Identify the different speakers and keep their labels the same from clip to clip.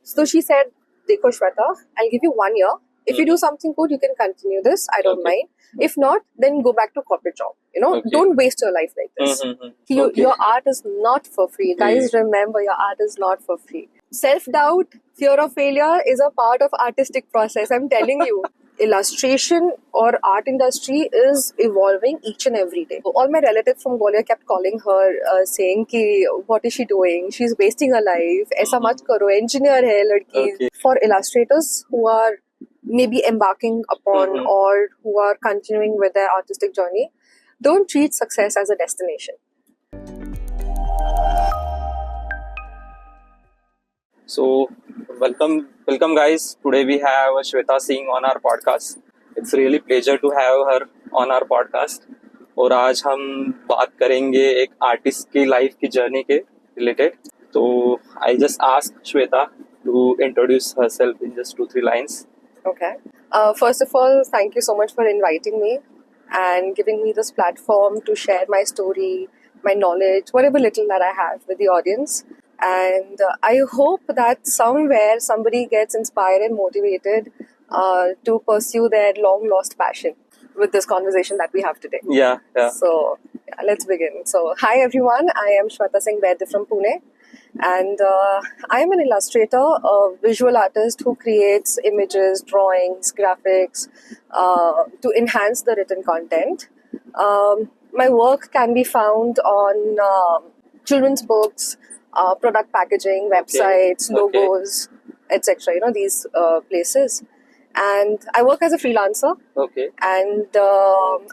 Speaker 1: So she said, "Dekho Shweta, I'll give you 1 year. If you do something good, you can continue this. I don't mind. If not, then go back to corporate job. Don't waste your life like this. Your art is not for free. Guys, remember, your art is not for free. Self-doubt, fear of failure is a part of artistic process. I'm telling you. Illustration or art industry is evolving each and every day. All my relatives from Gwalior kept calling her, saying ki, what is she doing? She's wasting her life. Aisa mat karo. Engineer hai ladki. For illustrators who are maybe embarking upon or who are continuing with their artistic journey, don't treat success as a destination.
Speaker 2: So, welcome guys. Today we have Shweta Singh on our podcast. It's really pleasure to have her on our podcast. और आज हम बात करेंगे एक artist की life की journey के related. तो I just ask Shweta to introduce herself in just 2-3 lines.
Speaker 1: Okay. First of all, thank you so much for inviting me and giving me this platform to share my story, my knowledge, whatever little that I have with the audience. And I hope that somewhere somebody gets inspired and motivated to pursue their long lost passion with this conversation that we have today.
Speaker 2: Yeah.
Speaker 1: So, let's begin. So, hi everyone, I am Shweta Singh Vaidya from Pune. And I am an illustrator, a visual artist who creates images, drawings, graphics to enhance the written content. My work can be found on children's books, product packaging, websites, logos, etc. These places. And I work as a freelancer.
Speaker 2: Okay.
Speaker 1: And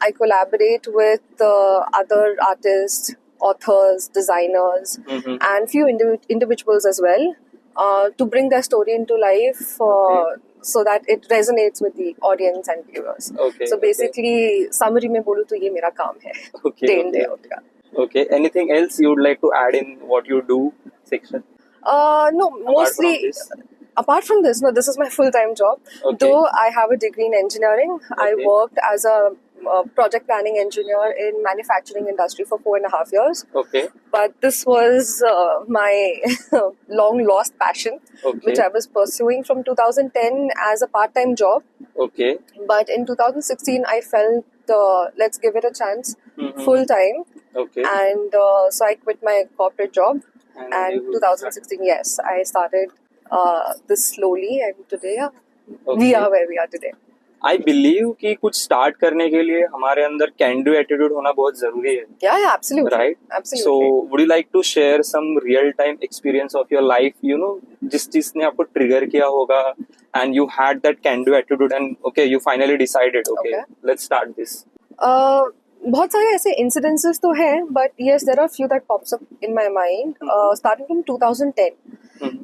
Speaker 1: I collaborate with other artists, authors, designers, and few individuals as well to bring their story into life so that it resonates with the audience and viewers. So basically, summary में बोलूँ तो ये मेरा काम है. Day in day out का.
Speaker 2: Okay. Anything else you would like to add in what you do section?
Speaker 1: No, mostly. Apart from this, no, this is my full-time job. Though I have a degree in engineering, I worked as a project planning engineer in manufacturing industry for 4.5 years.
Speaker 2: Okay.
Speaker 1: But this was my long lost passion, which I was pursuing from 2010 as a part-time job.
Speaker 2: Okay.
Speaker 1: But in 2016, I felt let's give it a chance, full-time.
Speaker 2: Okay.
Speaker 1: And so I quit my corporate job. And 2016, yes, I started this slowly, and today we are where we are today.
Speaker 2: I believe कि कुछ start करने के लिए हमारे अंदर can do attitude होना बहुत जरूरी है.
Speaker 1: Yeah, absolutely.
Speaker 2: Right?
Speaker 1: Absolutely.
Speaker 2: So, would you like to share some real time experience of your life? जिस चीज ने आपको trigger किया होगा, and you had that can do attitude, and you finally decided, let's start this.
Speaker 1: बहुत सारे ऐसे incidences तो हैं, but yes, there are few that pops up in my mind. Starting from 2010.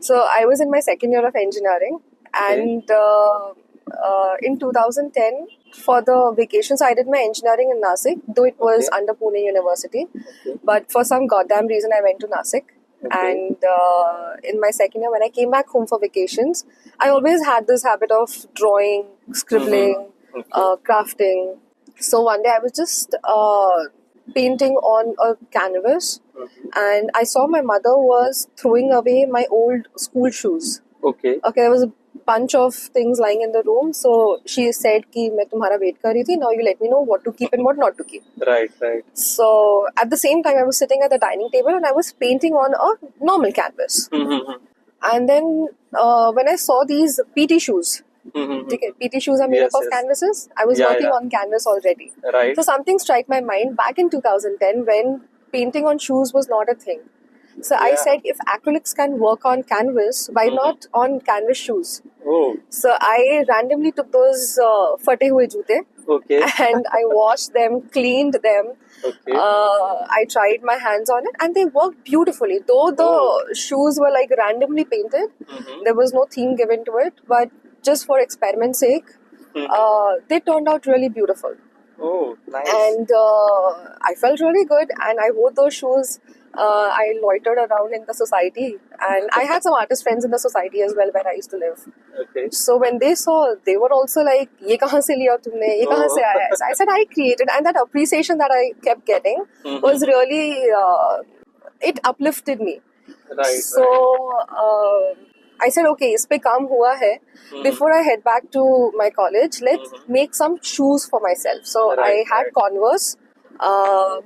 Speaker 1: So I was in my second year of engineering, and in 2010 for the vacations I did my engineering in Nasik, though it was under Pune University. But for some goddamn reason I went to Nasik. And in my second year, when I came back home for vacations, I always had this habit of drawing, scribbling, crafting. So one day I was just painting on a canvas, and I saw my mother was throwing away my old school shoes. Okay, there was a bunch of things lying in the room, so she said कि मैं तुम्हारा wait कर रही थी. Now you let me know what to keep and what not to keep.
Speaker 2: Right.
Speaker 1: So at the same time, I was sitting at the dining table and I was painting on a normal canvas. And then when I saw these PT shoes. PT shoes are made up of canvases. I was working on canvas already.
Speaker 2: Right.
Speaker 1: So something struck my mind back in 2010 when painting on shoes was not a thing. So I said, if acrylics can work on canvas, why not on canvas shoes? So I randomly took those fate hue jute and I washed them, cleaned them. I tried my hands on it and they worked beautifully. Though the shoes were like randomly painted, there was no theme given to it, but just for experiment's sake, they turned out really beautiful.
Speaker 2: Oh, nice.
Speaker 1: And I felt really good, and I wore those shoes. I loitered around in the society, and I had some artist friends in the society as well where I used to live.
Speaker 2: Okay.
Speaker 1: So when they saw, they were also like, "ये कहाँ से लिया तुमने? ये कहाँ से आया?" So I said I created, and that appreciation that I kept getting was really it uplifted me.
Speaker 2: Right.
Speaker 1: So I said, okay, इस पे काम हुआ है. Before I head back to my college, let's make some shoes for myself. So I had Converse.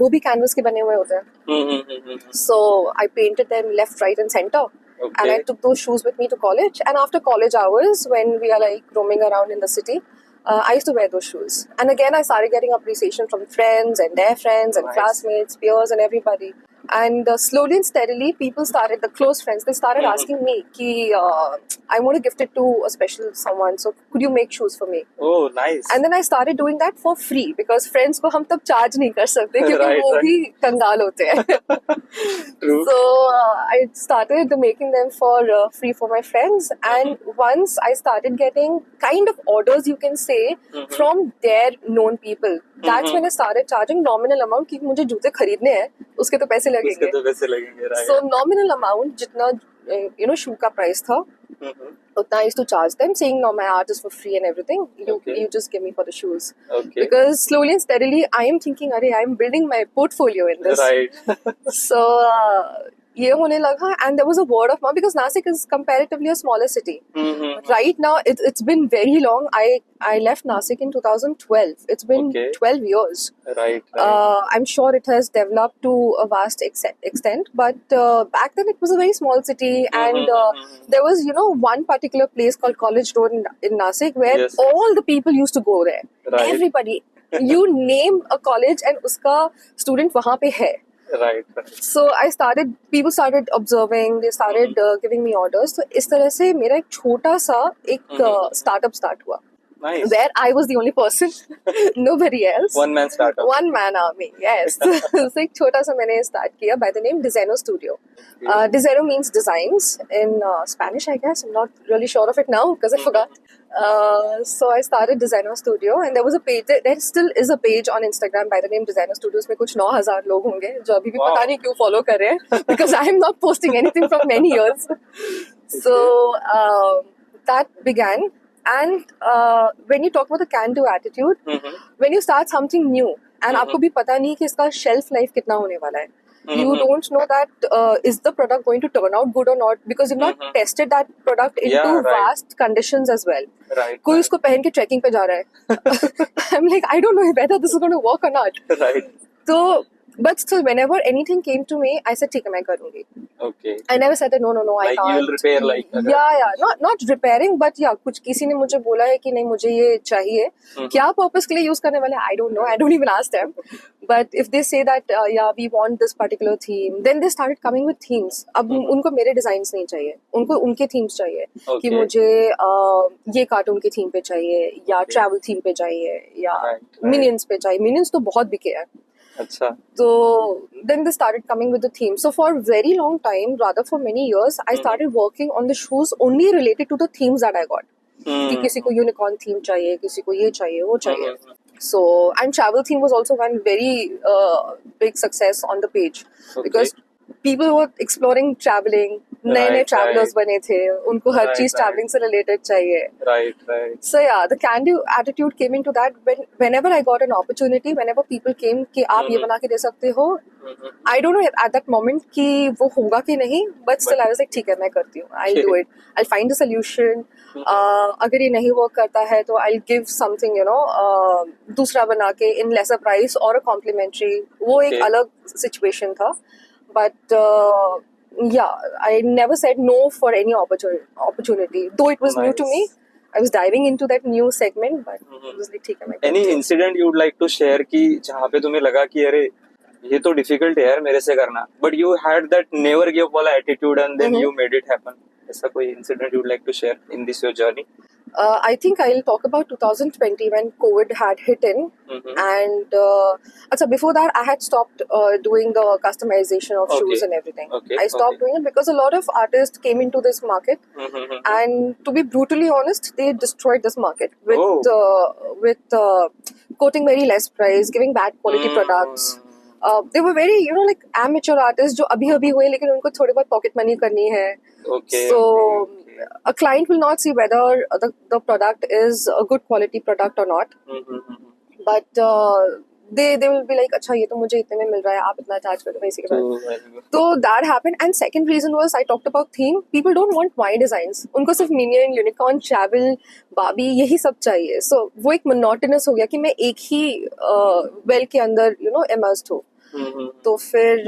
Speaker 1: वो भी canvas के बने हुए होते हैं. So I painted them left, right, and center. And I took those shoes with me to college. And after college hours, when we are like roaming around in the city, I used to wear those shoes. And again, I started getting appreciation from friends and their friends and classmates, peers, and everybody. And slowly and steadily, people started, the close friends, they started asking me, ki, I want to gift it to a special someone, so could you make shoes for me?
Speaker 2: Oh, nice.
Speaker 1: And then I started doing that for free because friends को हम तब charge नहीं कर सकते क्योंकि वो भी कंगाल होते हैं.
Speaker 2: True.
Speaker 1: So I started making them for free for my friends, and once I started getting kind of orders, you can say, from their known people. That's when I started charging nominal amount कि मुझे जूते खरीदने हैं, उसके तो पैसे लगेंगे.
Speaker 2: Right.
Speaker 1: So nominal amount जितना shoe का price था, utna I used to charge them, saying no, my art is for free and everything. You just give me for the shoes.
Speaker 2: Okay.
Speaker 1: Because slowly and steadily, I am thinking, arey, I am building my portfolio in this.
Speaker 2: Right.
Speaker 1: So ये होने लगा, and there was a word of mouth because Nasik is comparatively a smaller city. Right now, it's been very long. I left Nasik in 2012. It's been 12 years.
Speaker 2: Right.
Speaker 1: I'm sure it has developed to a vast extent, but back then it was a very small city, and there was, one particular place called College Road in Nasik where all the people used to go there.
Speaker 2: Right.
Speaker 1: Everybody. You name a college and uska student wahan pe hai.
Speaker 2: Right.
Speaker 1: So people started observing, they started giving me orders. So इस तरह से मेरा एक छोटा सा एक startup start हुआ.
Speaker 2: Nice.
Speaker 1: Where I was the only person, nobody else.
Speaker 2: One man startup.
Speaker 1: One man army, yes. So एक छोटा सा मैंने start किया by the name Designo Studio. Designo means designs in Spanish, I guess. I'm not really sure of it now because I forgot. So I started Designo Studio, and there was a page. There still is a page on Instagram by the name Designo Studio. उसमें कुछ 9,000 लोग होंगे जो अभी भी पता नहीं क्यों follow कर रहे हैं because I am not posting anything from many years. So that began. And when you talk about the can-do attitude, when you start something new, and आपको भी पता नहीं कि इसका shelf life कितना होने वाला है, you don't know that is the product going to turn out good or not because you've not tested that product into vast conditions as well.
Speaker 2: Right.
Speaker 1: कोई उसको पहन के trekking पे जा रहा है. I'm like, I don't know whether this is going to work or not.
Speaker 2: Right.
Speaker 1: So, but still, whenever anything came to me, I said, ठीक है मैं करूँगी.
Speaker 2: Okay.
Speaker 1: I never said that no, I
Speaker 2: like
Speaker 1: can't.
Speaker 2: You will repair like.
Speaker 1: Not repairing, but कुछ किसी ने मुझे बोला है कि नहीं मुझे ये चाहिए. क्या purpose के लिए use करने वाले? I don't know. I don't even ask them. But if they say that we want this particular theme, then they started coming with themes. अब उनको मेरे designs नहीं चाहिए. उनको उनके themes चाहिए. कि मुझे ये cartoon के theme पे चाहिए या travel theme पे चाहिए या Minions पे चाहिए. Minions तो बहुत बिके हैं.
Speaker 2: Achha.
Speaker 1: So then they started coming with the theme. So for a very long time, rather for many years, I started working on the shoes only related to the themes that I got. कि किसी को unicorn theme चाहिए, किसी को ये चाहिए, वो चाहिए. So, and travel theme was also one very big success on the page because people were exploring traveling. नए travelers बने थे, उनको हर चीज traveling से related चाहिए.
Speaker 2: Right.
Speaker 1: So yeah, the can-do attitude came into that whenever I got an opportunity, whenever people came कि आप ये बना के दे सकते हो, I don't know at that moment कि वो होगा कि नहीं, but still I was like ठीक है मैं करती हूँ, I'll do it, I'll find a solution. अगर ये नहीं work करता है तो I'll give something दूसरा बना के in lesser price or a complimentary. वो एक अलग situation था, but I never said no for any opportunity. Though it was new to me, I was diving into that new segment, but it was like, ठीक है मैं.
Speaker 2: Any incident you would like to share कि जहाँ पे तुम्हें लगा कि अरे ये तो difficult है यार मेरे से करना, but you had that never give up वाला attitude and then you made it happen. ऐसा कोई incident you would like to share in this your journey?
Speaker 1: I think I'll talk about 2020 when COVID had hit in, and before that I had stopped doing the customization of shoes and everything. I stopped doing it because a lot of artists came into this market, and to be brutally honest, they destroyed this market with quoting very less price, giving bad quality products. They were very like amateur artists जो अभी हुए लेकिन उनको थोड़ी बहुत pocket money करनी है. So a client will not see whether the product is a good quality product or not. But they will be like, अच्छा ये तो मुझे इतने में मिल रहा है, आप इतना चार्ज करो, मैं इसी के बाद. तो that happened. And second reason was I talked about theme. People don't want my designs. उनको सिर्फ Minion, Unicorn, Travel, Barbie यही सब चाहिए. So वो एक monotonous हो गया कि मैं एक ही well के अंदर immersed हूँ. तो फिर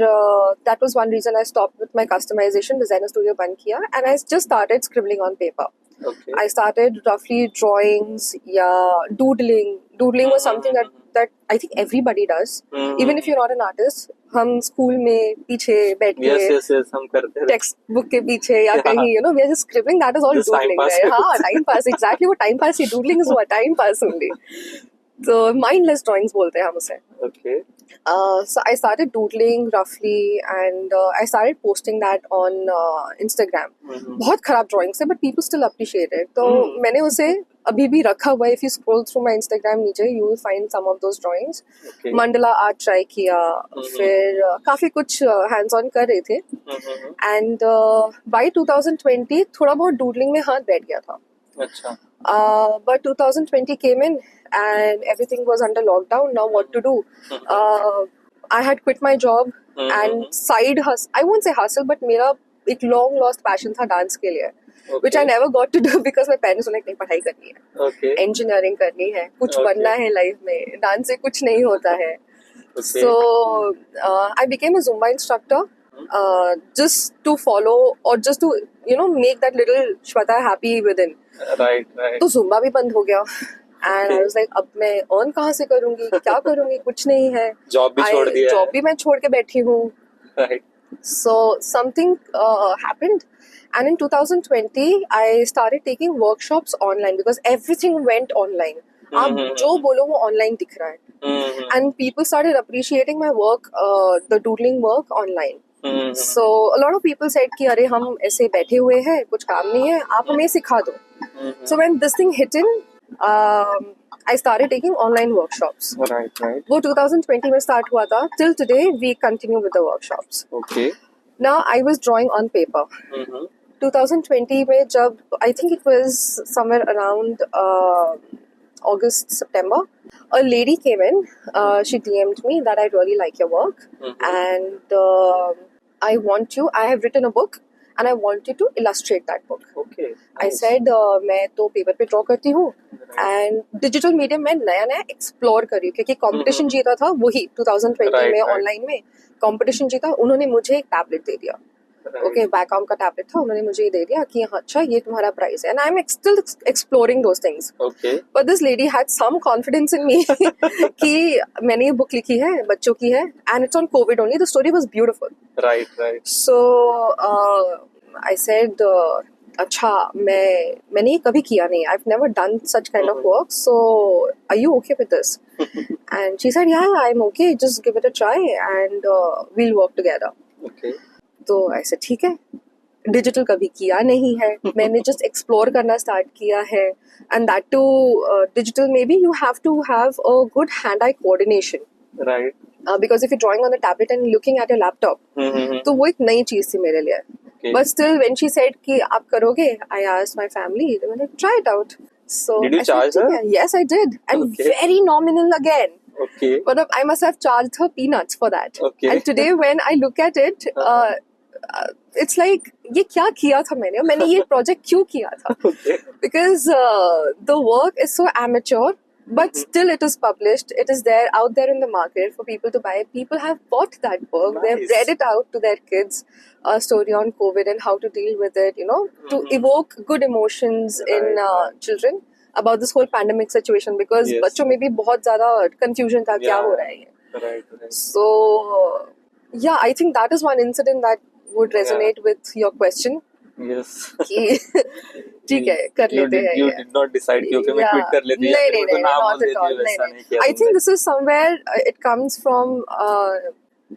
Speaker 1: that was one reason I stopped with my customization. Designer studio बंद किया and I just started scribbling on paper.
Speaker 2: Okay.
Speaker 1: I started roughly drawings, doodling. Doodling was something that I think everybody does. Even if you're not an artist, हम school में पीछे बैठ के
Speaker 2: yes, हम करते हैं
Speaker 1: टेक्स्ट बुक के पीछे या कहीं we are just scribbling. That is all
Speaker 2: Just
Speaker 1: doodling,
Speaker 2: time pass.
Speaker 1: right? हाँ, time pass. Exactly वो time pass he. Doodling is what time pass only. So mindless drawings बोलते हैं हम उसे.
Speaker 2: Okay.
Speaker 1: So I started doodling roughly and I started posting that on Instagram. बहुत खराब drawings है but people still appreciate it. तो मैंने उसे अभी भी रखा हुआ है. If you scroll through my Instagram नीचे you will find some of those drawings.
Speaker 2: Okay.
Speaker 1: Mandala art try किया. फिर काफी कुछ hands on कर रहे थे. And by 2020 थोड़ा बहुत doodling में हाथ बैठ गया था.
Speaker 2: अच्छा.
Speaker 1: But 2020 came in and everything was under lockdown. Now what to do? I had quit my job and side hustle. I won't say hustle, but मेरा एक long lost passion था dance के लिए, which I never got to do because my parents were like नहीं पढ़ाई करनी है, engineering करनी है, कुछ बनना है life में, dance से कुछ नहीं होता है. So I became a Zumba instructor. Just to follow or just to make that little Shweta happy within.
Speaker 2: Right.
Speaker 1: तो Zumba भी बंद हो गया. And I was like, अब मैं earn कहाँ से करूँगी, क्या करूँगी, कुछ नहीं है.
Speaker 2: Job भी छोड़ दिया.
Speaker 1: Job भी मैं छोड़ के बैठी हूँ.
Speaker 2: Right.
Speaker 1: So something happened. And in 2020, I started taking workshops online because everything went online. आप जो बोलो वो online दिख रहा है. And people started appreciating my work, the doodling work online. So a lot of people said कि अरे हम ऐसे बैठे हुए हैं, कुछ काम नहीं है, आप हमें सिखा दो. So when this thing hit in, I started taking online workshops.
Speaker 2: Right.
Speaker 1: वो 2020 में start हुआ था. Till today we continue with the workshops.
Speaker 2: Okay.
Speaker 1: Now I was drawing on paper. 2020 में जब I think it was somewhere around August, September, a lady came in. She DM'd me that I really like your work and I have written a book and I want you to illustrate that book.
Speaker 2: Okay.
Speaker 1: I said मैं तो paper पे draw करती हूँ and digital medium में नया explore कर रही हूँ क्योंकि कंपटीशन जीता था वही 2020 में ऑनलाइन में कंपटीशन जीता. उन्होंने मुझे एक टैबलेट दे दिया. ओके, बैकॉम का टैबलेट था. उन्होंने मुझे ये दे दिया कि हाँ अच्छा ये तुम्हारा प्राइस है. And I am still exploring those things. But this lady had some confidence in me कि मैंने ये बुक लिखी है, बच्चों की है and it's on Covid only. The story was beautiful.
Speaker 2: Right.
Speaker 1: So I said अच्छा मैंने ये कभी किया नहीं. I have never done such kind of work. So are you okay with this? And she said yeah I am okay, just give it a try and we'll work together.
Speaker 2: Okay.
Speaker 1: तो ऐसे ठीक है. Digital कभी किया नहीं है, मैंने just explore करना स्टार्ट किया है. And that to digital maybe you have to have a good hand eye coordination.
Speaker 2: Right.
Speaker 1: Because if you drawing on the tablet and looking at your laptop, तो वो एक नई चीज थी मेरे लिए. But still when she said कि आप करोगे, आई आस्क्ड माय फैमिली, मैंने try it out. So
Speaker 2: did you charge her?
Speaker 1: Yes I did and very nominal again.
Speaker 2: Okay.
Speaker 1: But I must have charged her peanuts for that.
Speaker 2: Okay.
Speaker 1: And today when I look at it, it's like ये क्या किया था मैंने ये project क्यों किया था?
Speaker 2: Okay.
Speaker 1: Because the work is so amateur, but still it is published. It is there out there in the market for people to buy. People have bought that book. They have read it out to their kids. A story on COVID and how to deal with it. To evoke good emotions in children. About this whole pandemic situation because बच्चों में भी बहुत ज़्यादा confusion था क्या हो रहा है.
Speaker 2: Right.
Speaker 1: So yeah, I think that is one incident that would resonate with your question.
Speaker 2: Yes.
Speaker 1: कि ठीक है कर लेते हैं.
Speaker 2: You did not decide कि okay मैं quit कर लेती हूँ.
Speaker 1: नहीं, not at all. नहीं. I think this is somewhere it comes from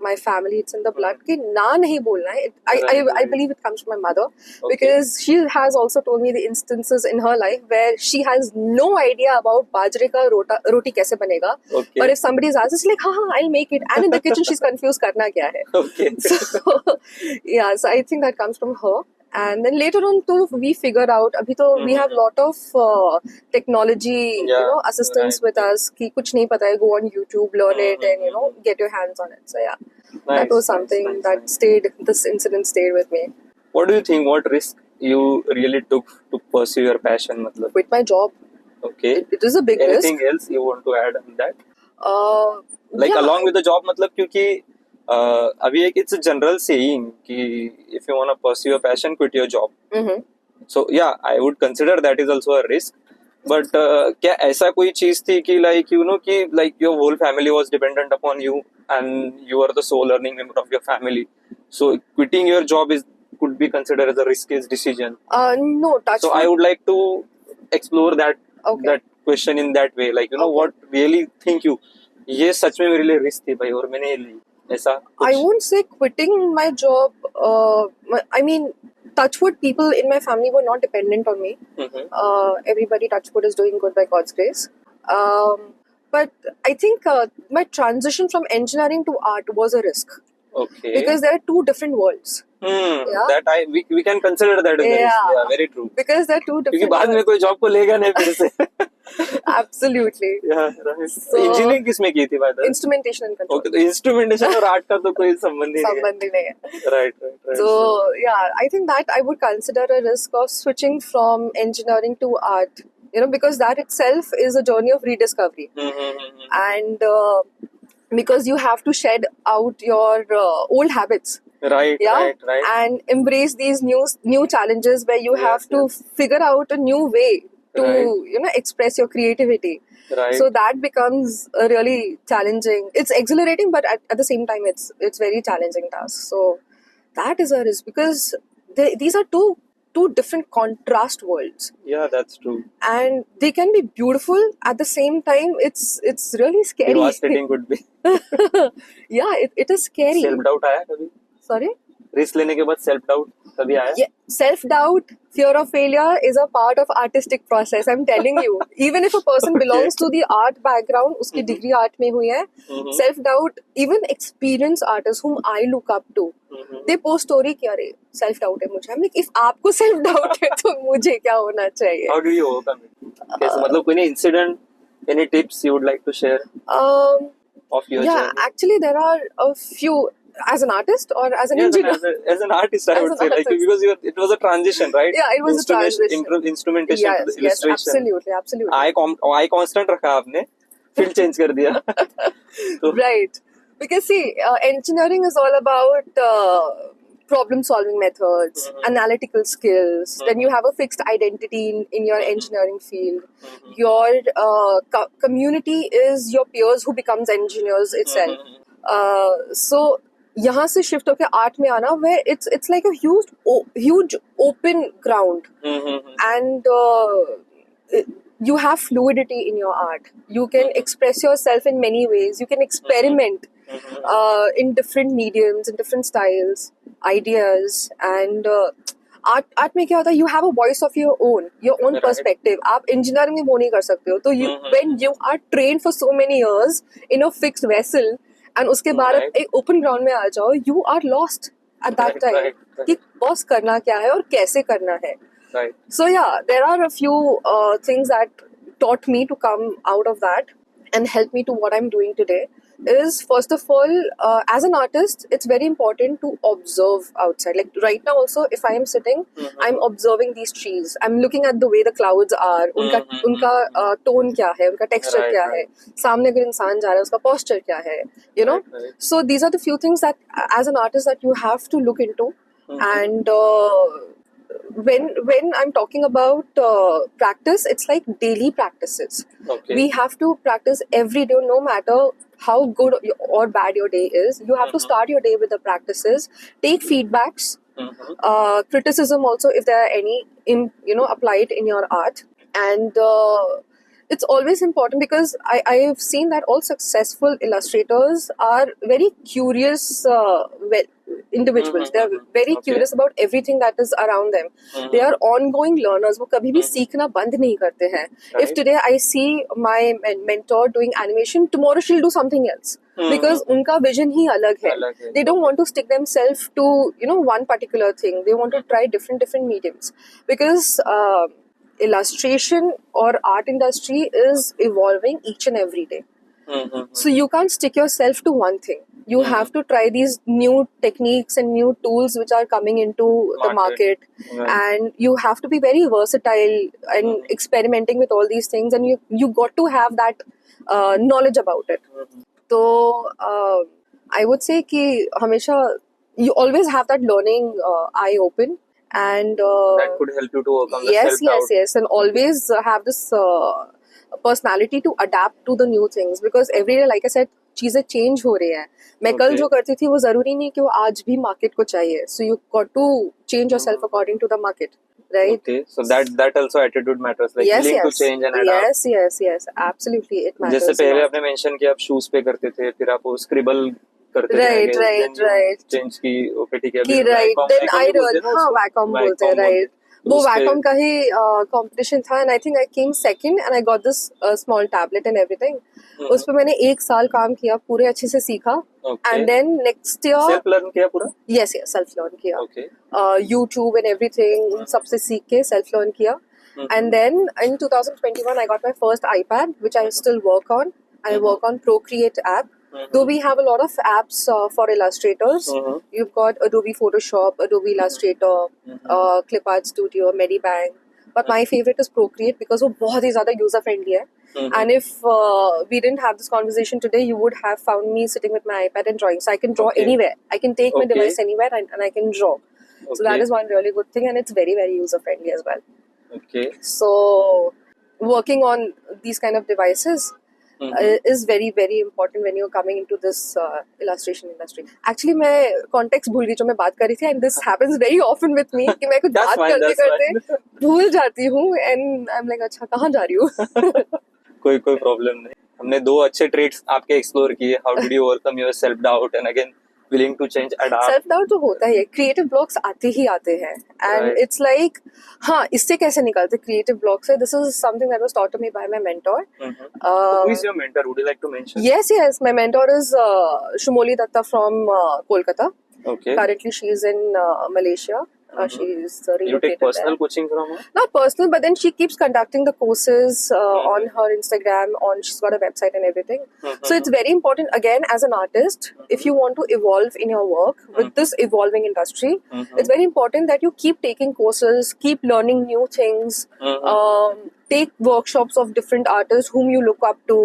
Speaker 1: my family. It's in the blood कि ना नहीं बोलना है. I believe it comes from my mother because she has also told me the instances in her life where she has no idea about बाजरे का रोटी कैसे बनेगा. But if somebody is asked, it's like हाँ I'll make it. And in the kitchen she's confused करना क्या है.
Speaker 2: Okay.
Speaker 1: So I think that comes from her. And then later on too, we figured out, abhi to we have lot of technology,
Speaker 2: Yeah,
Speaker 1: assistance
Speaker 2: right.
Speaker 1: with us, ki kuch nahi pata hai, go on YouTube, learn it, and get your hands on it. So yeah, that
Speaker 2: Nice,
Speaker 1: was something
Speaker 2: nice,
Speaker 1: that
Speaker 2: nice.
Speaker 1: this incident stayed with me.
Speaker 2: What do you think? What risk you really took to pursue your passion? Matlab?
Speaker 1: Quit my job.
Speaker 2: Okay.
Speaker 1: It is a big risk.
Speaker 2: Anything else you want to add on that? Like
Speaker 1: Yeah,
Speaker 2: along with the job, मतलब क्योंकि अभी एक it's a general saying कि if you want to pursue your passion, quit your job.
Speaker 1: mhm.
Speaker 2: So yeah, I would consider that is also a risk. But क्या ऐसा कोई चीज थी कि like you know कि like your whole family was dependent upon you and you are the sole earning member of your family. So quitting your job is could be considered as a risky decision.
Speaker 1: No, touch
Speaker 2: So
Speaker 1: wood.
Speaker 2: I would like to explore that
Speaker 1: Okay.
Speaker 2: that question in that way. Like you know
Speaker 1: Okay.
Speaker 2: what really think you ये सच में मेरे लिए risk थी भाई और मैंने ये ली ऐसा
Speaker 1: I
Speaker 2: कुछ
Speaker 1: won't say quitting my job. I mean, touchwood, people in my family were not dependent on me. Everybody, touchwood, is doing good by God's grace. But I think my transition from engineering to art was a risk
Speaker 2: okay
Speaker 1: because there are two different worlds. Yeah.
Speaker 2: that we can consider that as a risk. Yeah, very true.
Speaker 1: Because there are two
Speaker 2: क्योंकि
Speaker 1: different
Speaker 2: बाद में
Speaker 1: worlds.
Speaker 2: कोई job को लेगा नहीं फिर से
Speaker 1: Absolutely. So-
Speaker 2: engineering किसमें की थी बात
Speaker 1: Instrumentation and control.
Speaker 2: ओके तो इंस्ट्रूमेंटेशन और आर्ट का तो कोई संबंध ही नहीं
Speaker 1: संबंध ही नहीं है.
Speaker 2: है right
Speaker 1: So yeah, I think that I would consider a risk of switching from engineering to art. Because that itself is a journey of rediscovery, and because you have to shed out your old habits.
Speaker 2: right
Speaker 1: Yeah,
Speaker 2: right
Speaker 1: and embrace these new challenges where you
Speaker 2: Yes,
Speaker 1: have to figure out a new way to
Speaker 2: Right.
Speaker 1: express your creativity.
Speaker 2: right
Speaker 1: So that becomes really challenging. It's exhilarating, but at the same time, it's very challenging task. So that is a risk because these are two different contrast worlds,
Speaker 2: yeah that's true
Speaker 1: and they can be beautiful at the same time. It's really scary.
Speaker 2: devastating could be
Speaker 1: Yeah, it is scary.
Speaker 2: Self doubt आया कभी
Speaker 1: Sorry.
Speaker 2: Risk लेने के बाद self doubt कभी आया
Speaker 1: Yeah, self-doubt, fear of failure is a part of artistic process. I'm telling you. Even if a person
Speaker 2: Okay.
Speaker 1: belongs to the art background, उसकी degree art में हुई है, self-doubt, even experienced artists whom I look up to, they post story कि अरे self-doubt है मुझे. I'm like, if आपको self-doubt है तो मुझे क्या होना चाहिए?
Speaker 2: how do you overcome it कैसे मतलब कोई incident any tips you would like to share of your
Speaker 1: Yeah,
Speaker 2: journey
Speaker 1: actually there are a few. As an artist or as an
Speaker 2: Yes, and
Speaker 1: engineer?
Speaker 2: as an artist I
Speaker 1: As
Speaker 2: would
Speaker 1: an
Speaker 2: say like
Speaker 1: artist.
Speaker 2: because it was a transition right
Speaker 1: Yeah, it was a transition.
Speaker 2: Instrumentation to the
Speaker 1: Yes,
Speaker 2: illustration
Speaker 1: absolutely.
Speaker 2: I constant रखा आपने field change कर दिया तो
Speaker 1: Right. Because see, engineering is all about problem solving methods, analytical skills. Then you have a fixed identity in your engineering field. Your community is your peers who becomes engineers itself. So यहाँ से shift होके art में आना where it's like a huge open ground, and you have fluidity in your art. You can express yourself in many ways. You can experiment in different mediums, in different styles, ideas, and art में क्या होता है? You have a voice of your own
Speaker 2: Right.
Speaker 1: perspective. आप engineering में वो नहीं कर सकते हो. तो when you are trained for so many years in a fixed vessel, and उसके बाद
Speaker 2: Right.
Speaker 1: एक open ground में आ जाओ, you are lost at that
Speaker 2: Right,
Speaker 1: time.
Speaker 2: right.
Speaker 1: कि boss करना क्या है और कैसे करना है.
Speaker 2: right
Speaker 1: So yeah, there are a few things that taught me to come out of that and help me to what I'm doing today. Is first of all, as an artist, it's very important to observe outside. Like right now also, if I am sitting, I'm observing these trees. I'm looking at the way the clouds are. उनका tone क्या है, उनका texture
Speaker 2: Right,
Speaker 1: क्या है, सामने अगर इंसान जा रहा है उसका posture क्या है,
Speaker 2: Right.
Speaker 1: So these are the few things that as an artist that you have to look into. And when I'm talking about practice, it's like daily practices.
Speaker 2: okay
Speaker 1: We have to practice every day, no matter how good or bad your day is. You have to start your day with the practices. Take feedbacks, criticism also if there are any, apply it in your art. And it's always important because I've seen that all successful illustrators are very curious individuals. They are very
Speaker 2: Okay.
Speaker 1: curious about everything that is around them. They are ongoing learners. वो कभी भी सीखना बंद नहीं करते हैं. If
Speaker 2: Right.
Speaker 1: today I see my mentor doing animation, tomorrow she'll do something else. Because उनका vision ही अलग है.
Speaker 2: अलग है.
Speaker 1: They don't want to stick themselves to one particular thing. They want to try different mediums because illustration or art industry is evolving each and every day. So you can't stick yourself to one thing. You have to try these new techniques and new tools which are coming into the market.
Speaker 2: Right.
Speaker 1: And you have to be very versatile and experimenting with all these things, and you got to have that knowledge about it. So I would say कि हमेशा you always have that learning eye open, and
Speaker 2: That could help you to overcome the
Speaker 1: yes,
Speaker 2: self-doubt.
Speaker 1: yes, and always have this personality to adapt to the new things, because every day, like I said, चीजें change हो रही हैं. मैं कल
Speaker 2: Okay.
Speaker 1: जो करती थी वो जरूरी नहीं कि वो आज भी market को चाहिए. So you got to change yourself according to the market, right?
Speaker 2: Okay, so that also attitude matters, like
Speaker 1: Yes,
Speaker 2: willing
Speaker 1: yes,
Speaker 2: to change and adapt.
Speaker 1: yes, absolutely, it matters.
Speaker 2: जैसे
Speaker 1: a
Speaker 2: पहले
Speaker 1: lot.
Speaker 2: आपने mention किया आप shoes पे करते थे, फिर आप वो स्क्रिबल करते थे,
Speaker 1: Right,
Speaker 2: I guess,
Speaker 1: right,
Speaker 2: then you
Speaker 1: right.
Speaker 2: change की ओके ठीक है
Speaker 1: कि
Speaker 2: अभी
Speaker 1: right,
Speaker 2: Wacom-
Speaker 1: then
Speaker 2: Wacom
Speaker 1: I
Speaker 2: ही बोलते
Speaker 1: realized,
Speaker 2: हैं ना
Speaker 1: हाँ,
Speaker 2: उसको?
Speaker 1: Wacom बोलते हैं,
Speaker 2: Wacom
Speaker 1: right.
Speaker 2: बोलते हैं।
Speaker 1: वो
Speaker 2: उस पे-
Speaker 1: Wacom का ही competition था, and I think I came second, and I got this small tablet and everything. उस पे मैंने 1 साल काम किया, पूरे अच्छे से सीखा,
Speaker 2: Okay.
Speaker 1: and then next year,
Speaker 2: self learn किया पूरा?
Speaker 1: yes, self learn किया.
Speaker 2: Okay.
Speaker 1: YouTube and everything, सबसे सीख के self learn किया. And then in 2021, I got my first iPad, which I still work on. I work on Procreate app. Though we have a lot of apps for illustrators. You've got Adobe Photoshop, Adobe Illustrator, ClipArt Studio, Medibank. But my favorite is Procreate because वो बहुत ही ज़्यादा user friendly है. And if we didn't have this conversation today, you would have found me sitting with my iPad and drawing. So I can draw
Speaker 2: Okay.
Speaker 1: anywhere. I can take my
Speaker 2: Okay.
Speaker 1: device anywhere and I can draw. So
Speaker 2: Okay.
Speaker 1: that is one really good thing, and it's very, very user friendly as well.
Speaker 2: Okay.
Speaker 1: So working on these kind of devices is very, very important when you're coming into this illustration industry. Actually, मैं context भूल गई जो मैं बात कर रही थी, and this happens very often with me कि मैं कुछ
Speaker 2: That's
Speaker 1: बात
Speaker 2: fine,
Speaker 1: करते
Speaker 2: that's
Speaker 1: करते भूल जाती हूँ, and I'm like अच्छा कहाँ जा रही हूँ.
Speaker 2: कोई प्रॉब्लम नहीं. हमने 2 अच्छे ट्रेट्स आपके एक्सप्लोर किए. How did you overcome your self doubt and again willing to change, adapt.
Speaker 1: Self doubt तो होता ही है, क्रिएटिव ब्लॉक्स आते ही आते हैं, एंड
Speaker 2: Right.
Speaker 1: इट्स लाइक हाँ इससे कैसे निकलते क्रिएटिव ब्लॉक से. This is something that was taught to me by my mentor.
Speaker 2: Who is your mentor? Would you like to mention?
Speaker 1: Yes, my mentor is Shumoli Datta from Kolkata.
Speaker 2: Okay.
Speaker 1: Currently she is in Malaysia. She is
Speaker 2: You
Speaker 1: relocated
Speaker 2: take personal
Speaker 1: there.
Speaker 2: coaching from her?
Speaker 1: Not personal, but then she keeps conducting the courses on her Instagram. She's got a website and everything. So it's very important, again, as an artist, if you want to evolve in your work with this evolving industry, it's very important that you keep taking courses, keep learning new things, take workshops of different artists whom you look up to,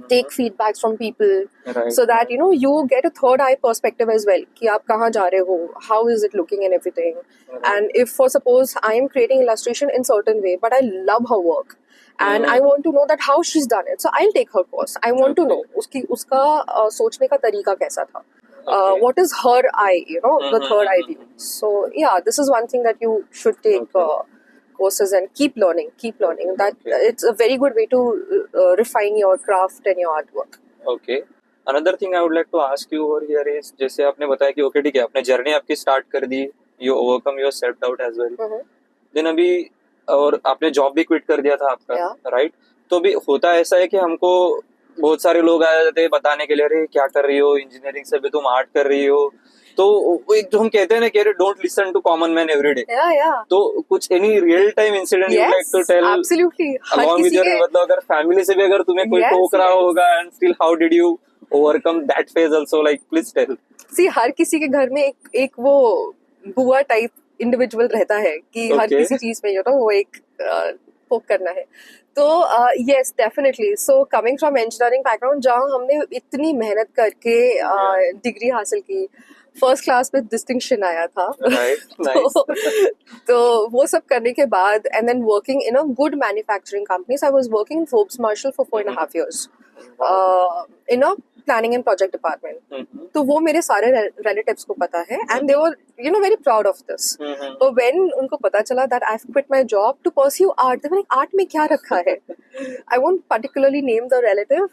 Speaker 1: take feedbacks from people,
Speaker 2: Right.
Speaker 1: so that you get a third eye perspective as well कि आप कहाँ जा रहे हो, how is it looking and everything. And if for suppose I am creating illustration in certain way, but I love her work and I want to know that how she's done it, so I'll take her course. I want to know उसका सोचने का तरीका कैसा था.
Speaker 2: Okay.
Speaker 1: What is her eye, the third eye view. So yeah, this is one thing that you should take courses and keep learning. That it's a very good way to refine your craft and your artwork.
Speaker 2: Okay. Another thing I would like to ask you over here is, जैसे आपने बताया कि okay ठीक है आपने journey आपकी start कर दी, you overcome your self doubt as well. Then अभी और आपने जॉब भी क्विट कर दिया था आपका, राइट? तो अभी होता ऐसा है कि हमको बहुत सारे लोग आ जाते हैं बताने के लिए, अरे क्या कर रही हो इंजीनियरिंग से, भी तुम आर्ट कर रही हो. तो एक जो हम कहते हैं ना कि don't listen to common man every day. तो कुछ any real time incident you like to tell
Speaker 1: absolutely
Speaker 2: along with your, मतलब अगर फैमिली से भी अगर तुम्हें कोई टोक रहा होगा, and still how did you overcome that phase also, like please tell.
Speaker 1: See हर किसी के घर में एक वो बुआ टाइप इंडिविजुअल रहता है कि हर किसी चीज में वो एक पोक करना है. तो yes definitely. So coming from engineering background जहाँ हमने इतनी मेहनत करके डिग्री हासिल की, फर्स्ट क्लास में डिस्टिंक्शन आया था. तो वो सब करने के बाद and then working in a good manufacturing companies. I was working in Forbes Marshall for 4.5 years in a planning and project department. तो वो मेरे सारे रिलेटिव्स को पता है, and they were very proud of this. तो व्हेन उनको पता चला that I have quit my job to pursue art, they were like art में क्या रखा है. I won't particularly name the relative,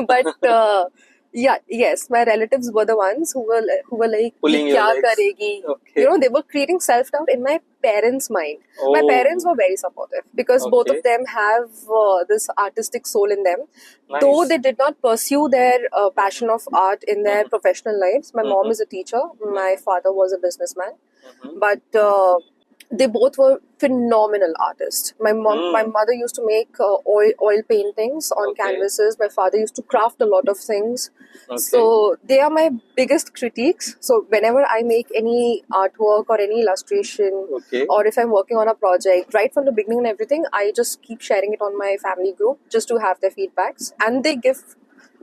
Speaker 1: but yes, my relatives were the ones who were like,
Speaker 2: Pulling
Speaker 1: "ये
Speaker 2: your
Speaker 1: क्या
Speaker 2: legs.
Speaker 1: करेगी?"
Speaker 2: Okay.
Speaker 1: You know, they were creating self-doubt in my parents' mind. My
Speaker 2: Oh.
Speaker 1: parents were very supportive because both
Speaker 2: Okay.
Speaker 1: of them have this artistic soul in them.
Speaker 2: Nice.
Speaker 1: Though they did not pursue their passion of art in their professional lives. My mom is a teacher. My father was a businessman. But they both were phenomenal artists. My mother used to make oil paintings on
Speaker 2: Okay.
Speaker 1: canvases. My father used to craft a lot of things.
Speaker 2: Okay.
Speaker 1: So they are my biggest critiques. So whenever I make any artwork or any illustration,
Speaker 2: Okay.
Speaker 1: or if I'm working on a project, right from the beginning and everything, I just keep sharing it on my family group just to have their feedbacks, and they give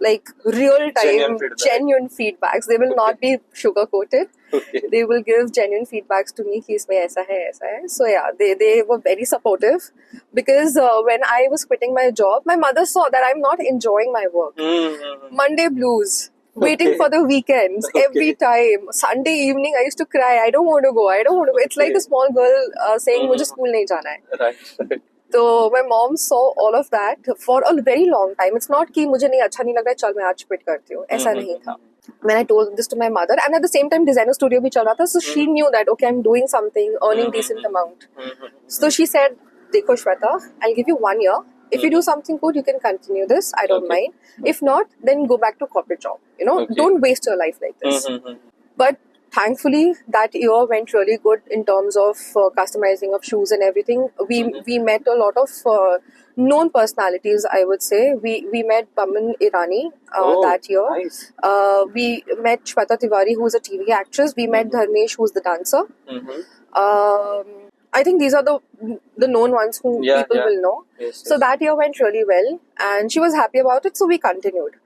Speaker 1: like real time genuine feedbacks. They will not be sugar coated.
Speaker 2: Okay.
Speaker 1: They will give genuine feedbacks to me कि इसमें ऐसा है ऐसा है. So yeah, they were very supportive because when I was quitting my job, my mother saw that I'm not enjoying my work. Monday blues. Waiting
Speaker 2: Okay.
Speaker 1: for the weekends every
Speaker 2: Okay.
Speaker 1: time. Sunday evening, I used to cry. I don't want to go. I don't want to go. It's like a small girl saying, "मुझे school नहीं जाना है."
Speaker 2: Right.
Speaker 1: So my mom saw all of that for a very long time. It's not कि मुझे नहीं अच्छा नहीं लग रहा है, चल मैं आज quit करती हूँ. ऐसा नहीं था. When I told this to my mother, and at the same time designer studio भी चल रहा था, so she knew that okay, I'm doing something, earning decent amount. So she said, देखो Shweta, I'll give you 1 year. If you do something good, you can continue this. I don't mind. If not, then go back to corporate job. You know, don't waste your life like this. But thankfully, that year went really good in terms of customizing of shoes and everything. We met a lot of known personalities, I would say. We met Baman Irani that year.
Speaker 2: Nice.
Speaker 1: We met Shweta Tiwari, who's a TV actress. We met Dharmesh, who's the dancer. I think these are the known ones who people will know.
Speaker 2: Yes,
Speaker 1: So that year went really well, and she was happy about it, so we continued.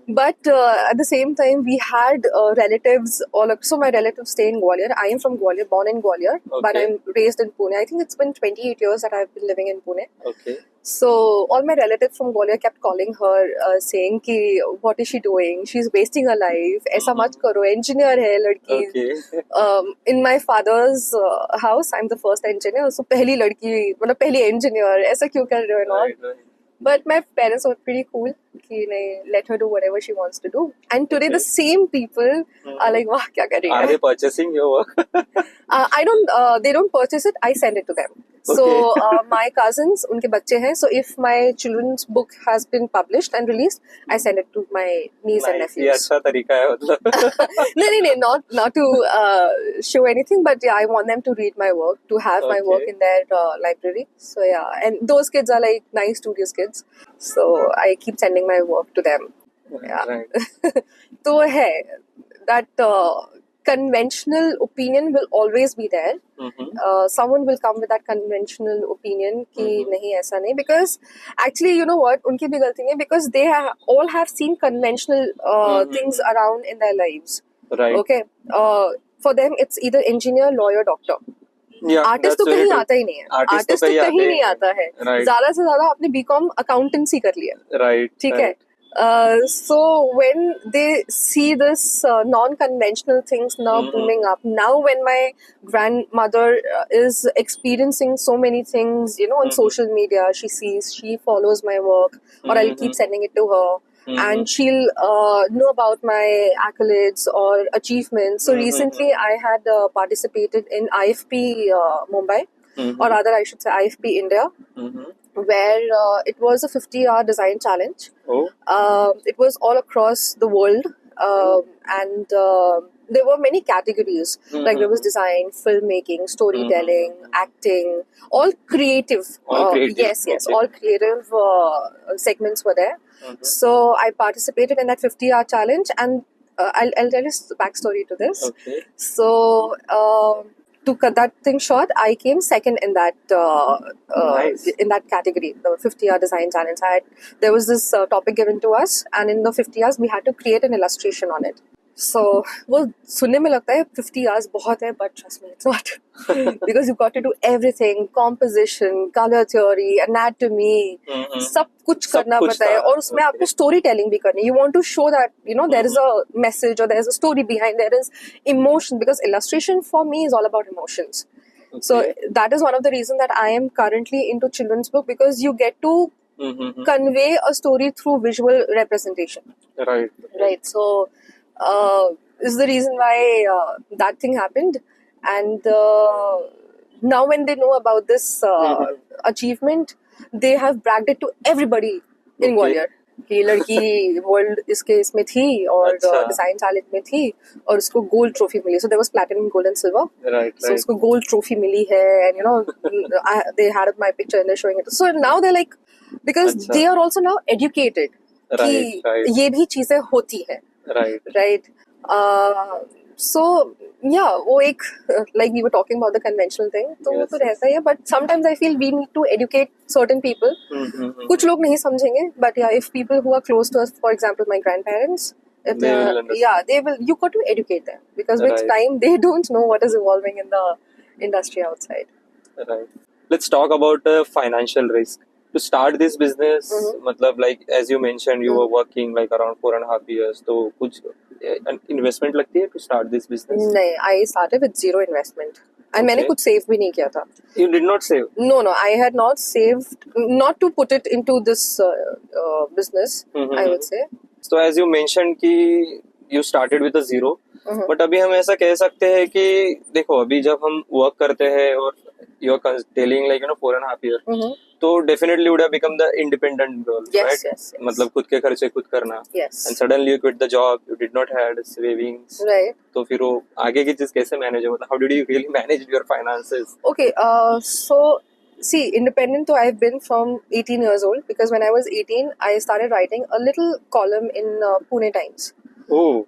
Speaker 1: But at the same time, we had relatives all up. So my relatives stay in Gwalior. I am from Gwalior, born in Gwalior, but I'm raised in Pune. I think it's been 28 years that I've been living in Pune.
Speaker 2: Okay.
Speaker 1: So all my relatives from Gwalior kept calling her, saying कि what is she doing? She's wasting her life. ऐसा मत करो. Engineer है लड़की.
Speaker 2: Okay.
Speaker 1: In my father's house, I'm the first engineer. So पहली लड़की मतलब पहली engineer. ऐसा क्यों कर रहे हो and all?
Speaker 2: Right.
Speaker 1: But my parents were pretty cool. कि नहीं, let her do whatever she wants to do. And today the same people are like, वाह क्या कर रही है?
Speaker 2: Are they purchasing your work?
Speaker 1: I don't. They don't purchase it. I send it to them. So my cousins, उनके बच्चे हैं. So if my children's book has been published and released, I send it to my niece and nephews.
Speaker 2: ये अच्छा तरीका है मतलब.
Speaker 1: No, not to show anything, but yeah, I want them to read my work, to have my work in their library. So yeah, and those kids are like nice, studious kids. So I keep sending my work to them. Yeah.
Speaker 2: Right.
Speaker 1: तो है that conventional opinion will always be there. Someone will come with that conventional opinion कि नहीं ऐसा नहीं, because actually you know what, उनकी भी गलती नहीं, because they all have seen conventional things around in their lives.
Speaker 2: Right.
Speaker 1: Okay. For them it's either engineer, lawyer, doctor. Artist तो कहीं आता ही नहीं है. आर्टिस्ट तो कहीं नहीं आता है. ज्यादा से ज्यादा आपने बीकॉम अकाउंटेंसी कर लिया.
Speaker 2: राइट.
Speaker 1: ठीक है. So when they see this non-conventional things now booming up, now when my grandmother is experiencing so many things, you know, on social media, she sees, she follows my work, or I'll keep sending it to her. And she'll know about my accolades or achievements. So recently I had participated in IFP Mumbai, or rather I should say IFP India, where it was a 50-hour design challenge. It was all across the world, and there were many categories. Like there was design, filmmaking, storytelling, acting, all creative. Yes, all creative segments were there. So I participated in that 50-hour challenge, and I'll tell you the backstory to this.
Speaker 2: Okay.
Speaker 1: So to cut that thing short, I came second in that
Speaker 2: Nice.
Speaker 1: in that category, the 50-hour design challenge. There was this topic given to us, and in the 50 hours we had to create an illustration on it. So वो सुनने में लगता है 50 hours बहुत है, but trust me, it's not. Because you've got to do everything, composition, color theory, anatomy, सब कुछ करना पड़ता है, और उसमें आपको story telling भी करनी. You want to show that, you know, there is a message or there is a story behind, there is emotion, because illustration for me is all about emotions. So that is one of the reasons that I am currently into children's book, because you get to convey a story through visual representation. Right. So is the reason why that thing happened. And now when they know about this achievement, they have bragged it to everybody in Gwalior कि लड़की world इसमें थी और design talent में थी और उसको gold trophy मिली. So there was platinum, gold and silver. So उसको गोल्ड ट्रॉफी मिली है and you know they had my picture and they showing it. So now they like because they are also now educated कि ये भी चीजें होती है. Right. So yeah, वो एक like we were talking about the conventional thing, तो वो तो रहता ही है. But sometimes I feel we need to educate certain people. कुछ लोग नहीं समझेंगे, but yeah, if people who are close to us, for example, my grandparents, if they will. You got to educate them because with time they don't know what is evolving in the industry outside.
Speaker 2: Right. Let's talk about financial risk. To start this business, मतलब like as you mentioned, you were working like around 4.5 years. तो कुछ investment लगती है to start this business?
Speaker 1: नहीं, I started with zero investment and मैंने कुछ save भी नहीं किया था.
Speaker 2: You did not save?
Speaker 1: No, I had not saved, not to put it into this business, I would say.
Speaker 2: So as you mentioned कि you started with a zero, but अभी हम ऐसा कह सकते हैं कि देखो अभी जब हम वर्क करते हैं और you are telling like 4.5 years, तो definitely would have become the independent girl, right?
Speaker 1: Yes.
Speaker 2: मतलब खुद के खर्चे खुद करना.
Speaker 1: Yes.
Speaker 2: And suddenly you quit the job, you did not had savings.
Speaker 1: Right.
Speaker 2: तो फिर वो आगे की चीज कैसे मैनेज हो? मतलब how did you really manage your finances?
Speaker 1: Okay, so see, independent though I've been from 18 years old, because when I was 18 I started writing a little column in Pune Times.
Speaker 2: Oh,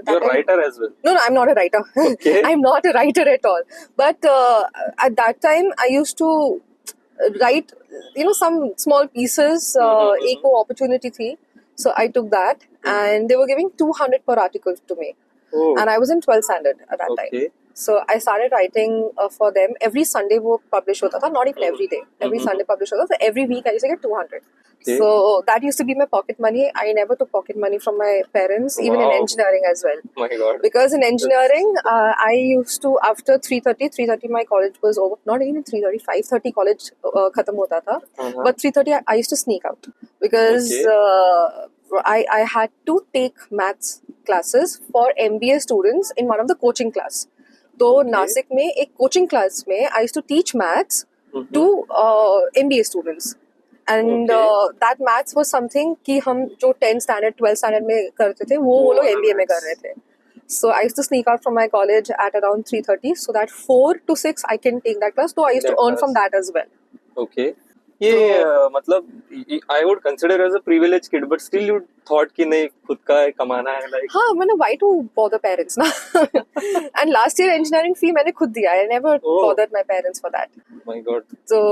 Speaker 2: you're a writer as well?
Speaker 1: No, I'm not a writer.
Speaker 2: Okay.
Speaker 1: I'm not a writer at all. But at that time I used to write, some small pieces. एक वो opportunity थी, so I took that, and they were giving 200 per article to me. And I was in 12th standard at that time. So I started writing for them. Every Sunday वो publish होता था, not even every day. Every Sunday publish होता था. So every week I used to get 200. So that used to be my pocket money. I never took pocket money from my parents, even in engineering as well.
Speaker 2: My God.
Speaker 1: Because in engineering, I used to, after 3:30 my college was over. Not even 3:30, 5:30 college khatam hota tha. But 3:30 I used to sneak out because I had to take maths classes for MBA students in one of the coaching class. तो नासिक में एक coaching class में I used to teach maths to MBA students. And that maths was something कि हम जो 10th standard 12th standard में करते थे वो लोग MBA में कर रहे थे. So I used to sneak out from my college at around 3:30 so that 4 to 6 I can take that class. So I used to earn from that as well.
Speaker 2: Okay. ये मतलब I would consider as a privileged kid, but still you thought कि नहीं खुद का कमाना है like.
Speaker 1: हाँ, मैंने why to bother parents ना. And last year engineering fee मैंने खुद दिया. I never bothered my parents for that.
Speaker 2: My God.
Speaker 1: So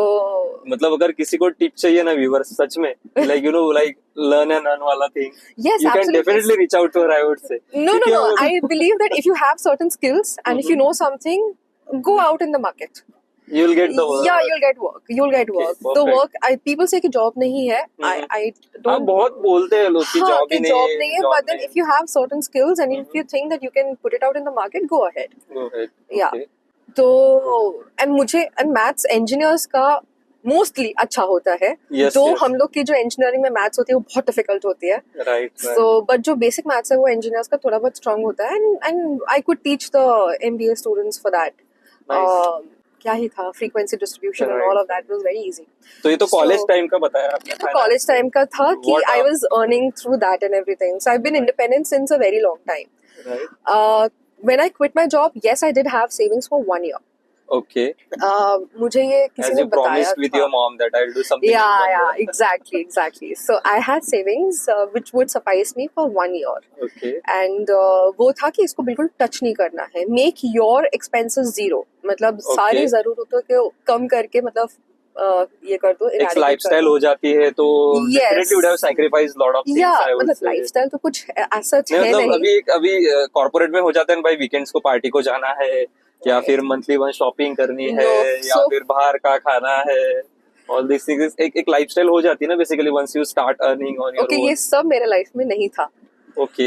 Speaker 2: मतलब अगर किसी को टिप चाहिए ना viewers सच में like like learn and earn वाला thing.
Speaker 1: Yes,
Speaker 2: you
Speaker 1: absolutely.
Speaker 2: can definitely reach out to her, I would say.
Speaker 1: No. I believe that if you have certain skills and if you know something, go out in the market.
Speaker 2: You'll get the work.
Speaker 1: Yeah, you'll get work.
Speaker 2: Okay,
Speaker 1: the work. People say कि job नहीं है. I don't.
Speaker 2: हाँ बहुत बोलते हैं लोग कि job ही नहीं है.
Speaker 1: But then if you have certain skills and if you think that you can put it out in the market, go ahead. Yeah. तो and maths engineers का mostly अच्छा होता है. तो हम लोग की जो engineering में maths होती है वो बहुत difficult होती है.
Speaker 2: Right.
Speaker 1: So but जो basic maths है वो engineers का थोड़ा बहुत strong होता है and I could teach the MBA students for that.
Speaker 2: Nice.
Speaker 1: क्या ही था, frequency distribution and all of that was very easy.
Speaker 2: तो ये तो college time का बताया आपने.
Speaker 1: तो college time का था कि I was earning through that and everything. So I've been independent since a very long time.
Speaker 2: Right.
Speaker 1: When I quit my job, yes, I did have savings for 1 year.
Speaker 2: Okay.
Speaker 1: मुझे ये किसी ने बताया था. As you
Speaker 2: promised with your mom that I'll do something.
Speaker 1: Yeah, exactly. So I had savings which would suffice me for 1 year.
Speaker 2: Okay.
Speaker 1: And वो था कि इसको बिल्कुल टच नहीं करना है. Make your expenses zero. मतलब सारी जरूरतों को कम करके मतलब ये कर दो.
Speaker 2: एक लाइफस्टाइल हो जाती है तो definitely would have sacrificed lot of things.
Speaker 1: Yeah, मतलब लाइफस्टाइल तो कुछ ऐसा है नहीं.
Speaker 2: अभी कॉर्पोरेट में हो जाते हैं भाई वीकेंड्स को पार्टी को जाना है या फिर मंथली वन शॉपिंग करनी है या फिर बाहर का खाना है. ऑल दिस थिंग्स एक लाइफस्टाइल हो जाती है ना basically once you start earning on your own.
Speaker 1: ये सब मेरे लाइफ में नहीं था.
Speaker 2: Okay.